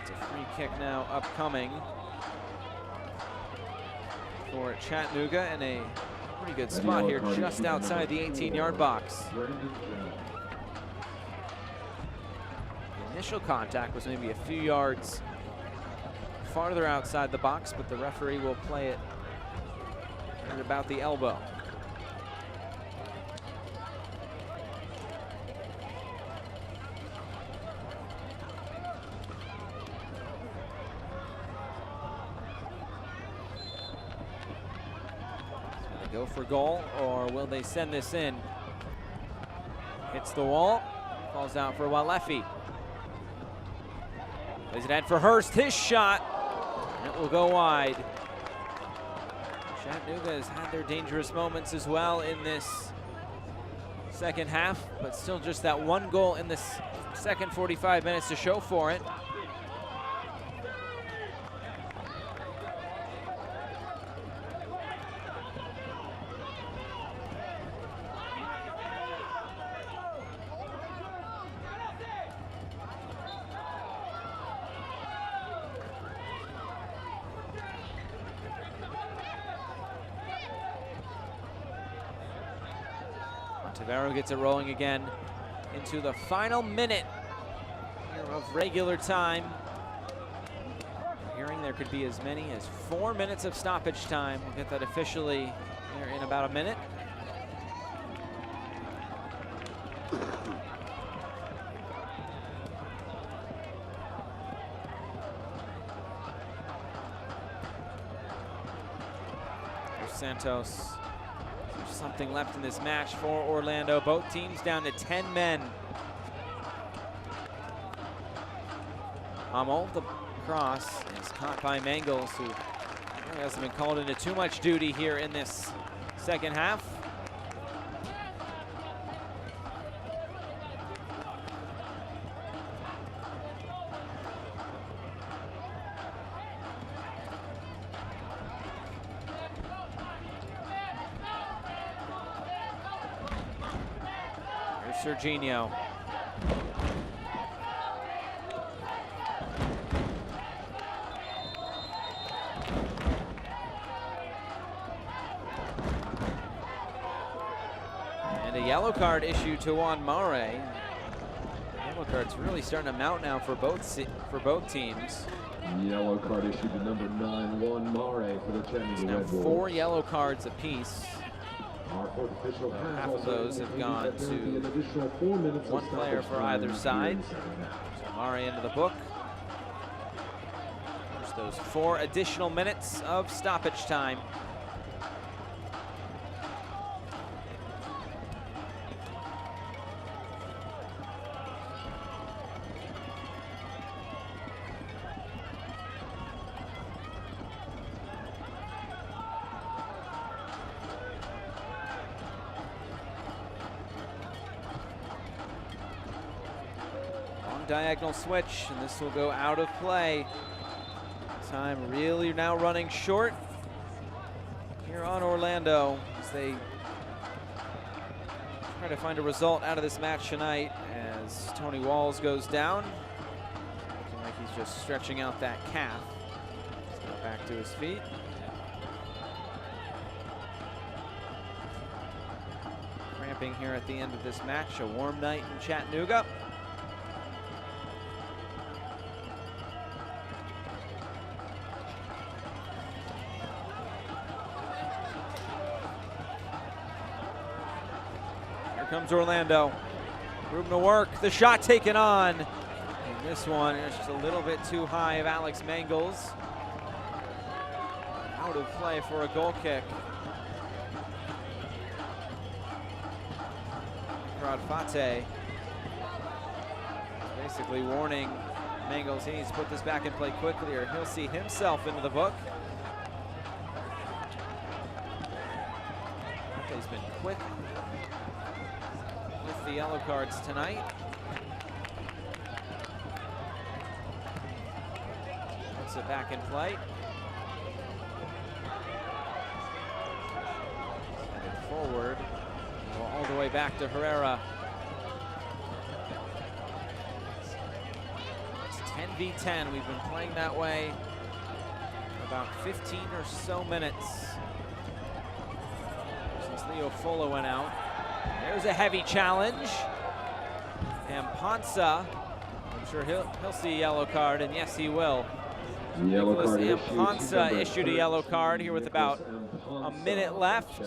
It's a free kick now upcoming for Chattanooga, in a pretty good spot here just outside the 18-yard box. initial contact was maybe a few yards farther outside the box, but the referee will play it at about the elbow. Go for goal, or will they send this in? Hits the wall, falls out for Walefi. Plays it ahead for Hurst, his shot, and it will go wide. Chattanooga has had their dangerous moments as well in this second half, but still just that one goal in the second 45 minutes to show for it. Tavero gets it rolling again into the final minute of regular time. Hearing there could be as many as 4 minutes of stoppage time. We'll get that officially here in about a minute. Here's Santos. There's something left in this match for Orlando. Both teams down to 10 men. Hummel, the cross is caught by Mangles, who hasn't been called into too much duty here in this second half. Serginho. And a yellow card issued to Juan Mare. Yellow card's really starting to mount now for both teams. Yellow card issued to number 9, Juan Mare for the Chattanooga now Red Wolves. 4 yellow cards apiece. Half of those have gone to one player for either side. So Mare into the book. There's those 4 additional minutes of stoppage time. Diagonal switch, and this will go out of play. Time really now running short here on Orlando as they try to find a result out of this match tonight as Tony Walls goes down. Looking like he's just stretching out that calf. He's now back to his feet. Cramping here at the end of this match, a warm night in Chattanooga. Comes Orlando. Room to work. The shot taken on. And this one is just a little bit too high of Alex Mangles. Out of play for a goal kick. Fate basically warning Mangles he needs to put this back in play quickly or he'll see himself into the book. Fate's been quick with the yellow cards tonight. Puts it back in play. Send it forward. All the way back to Herrera. It's 10v10. We've been playing that way for about 15 or so minutes since Leo Fola went out. There's a heavy challenge. And Ponsa sure he'll see a yellow card, and yes, he will. Yellow Nicholas card Amponsa issued a yellow card here with about a minute left.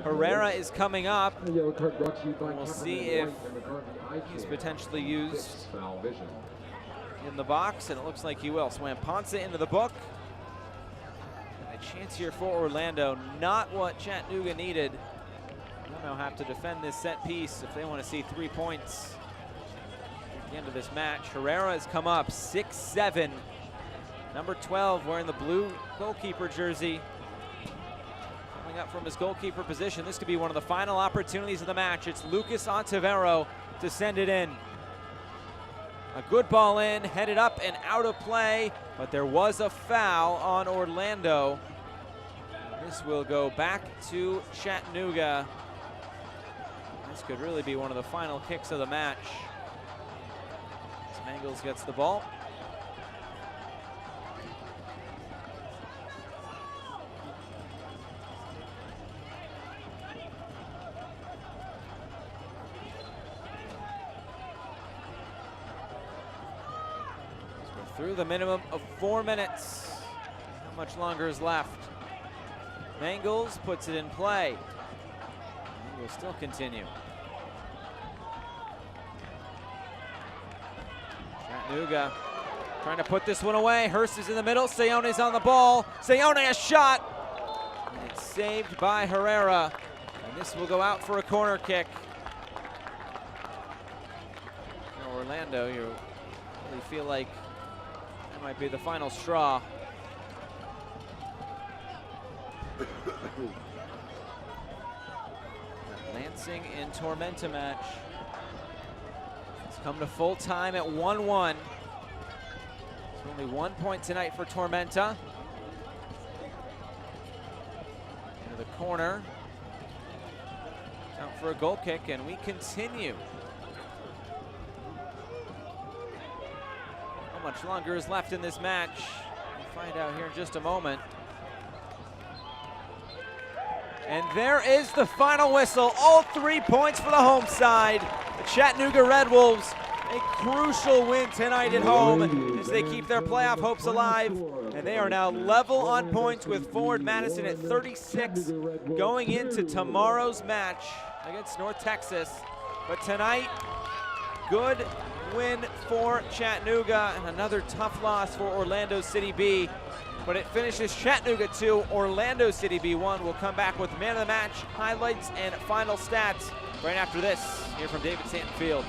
Herrera is coming up. We'll see if he's potentially used in the box, and it looks like he will. So Amponsa into the book. A chance here for Orlando, not what Chattanooga needed. They'll now have to defend this set piece if they want to see 3 points at the end of this match. Herrera has come up 6'7". Number 12 wearing the blue goalkeeper jersey. Coming up from his goalkeeper position. This could be one of the final opportunities of the match. It's Lucas Ontivero to send it in. A good ball in, headed up and out of play, but there was a foul on Orlando. This will go back to Chattanooga. This could really be one of the final kicks of the match. Mangles gets the ball. Through the minimum of 4 minutes. How much longer is left? Mangles puts it in play. He will still continue. Chattanooga trying to put this one away. Hurst is in the middle. Sayone's on the ball. Sayone a shot. And it's saved by Herrera. And this will go out for a corner kick. Now Orlando, you really feel like that might be the final straw. Lansing and Tormenta match. It's come to full time at 1-1. It's only 1 point tonight for Tormenta. Into the corner. Out for a goal kick, and we continue. How much longer is left in this match? We'll find out here in just a moment. And there is the final whistle. All 3 points for the home side. The Chattanooga Red Wolves, a crucial win tonight at home as they keep their playoff hopes alive. And they are now level on points with Forward Madison at 36 going into tomorrow's match against North Texas. But tonight, good win for Chattanooga and another tough loss for Orlando City B. But it finishes Chattanooga 2, Orlando City B 1. We'll come back with man of the match, highlights, and final stats right after this. Here from David Stanton Field.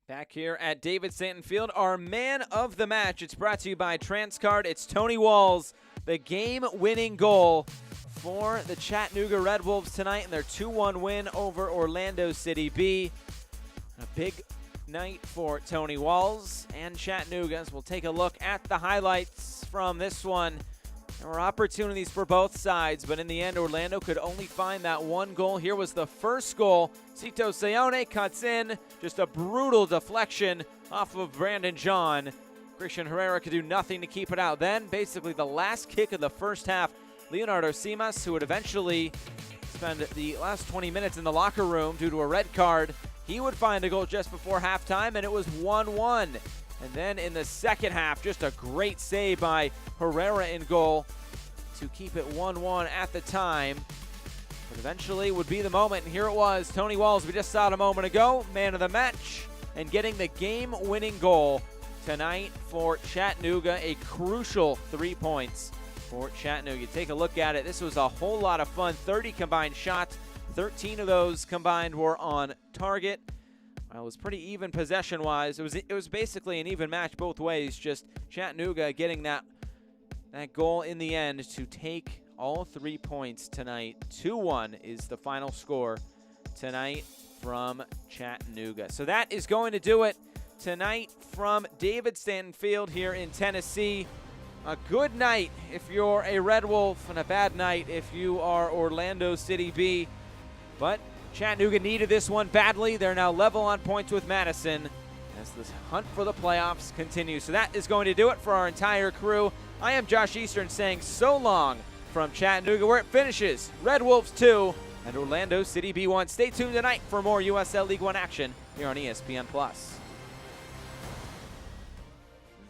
Back here at David Stanton Field, our man of the match. It's brought to you by Transcard. It's Tony Walls, the game-winning goal for the Chattanooga Red Wolves tonight in their 2-1 win over Orlando City B. A big night for Tony Walls and Chattanooga, as we'll take a look at the highlights from this one. There were opportunities for both sides, but in the end, Orlando could only find that one goal. Here was the first goal. Cito Sayone cuts in. Just a brutal deflection off of Brandon John. Christian Herrera could do nothing to keep it out. Then, basically the last kick of the first half, Leonardo Simas, who would eventually spend the last 20 minutes in the locker room due to a red card, he would find a goal just before halftime, and it was 1-1. And then in the second half, just a great save by Herrera in goal to keep it 1-1 at the time. But eventually would be the moment, and here it was. Tony Walls, we just saw it a moment ago, man of the match, and getting the game-winning goal tonight for Chattanooga, a crucial 3 points for Chattanooga. Take a look at it. This was a whole lot of fun. 30 combined shots. 13 of those combined were on target. Well, it was pretty even possession-wise. It was basically an even match both ways. Just Chattanooga getting that goal in the end to take all 3 points tonight. 2-1 is the final score tonight from Chattanooga. So that is going to do it tonight from David Stanton Field here in Tennessee. A good night if you're a Red Wolf, and a bad night if you are Orlando City B. But Chattanooga needed this one badly. They're now level on points with Madison as this hunt for the playoffs continues. So that is going to do it for our entire crew. I am Josh Eastern saying so long from Chattanooga, where it finishes Red Wolves 2 and Orlando City B1. Stay tuned tonight for more USL League One action here on ESPN+.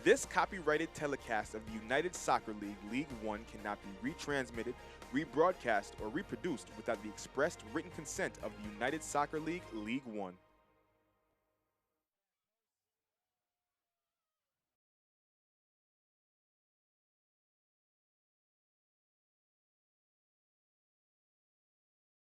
This copyrighted telecast of the United Soccer League League One cannot be retransmitted, rebroadcast, or reproduced without the expressed written consent of the United Soccer League League One.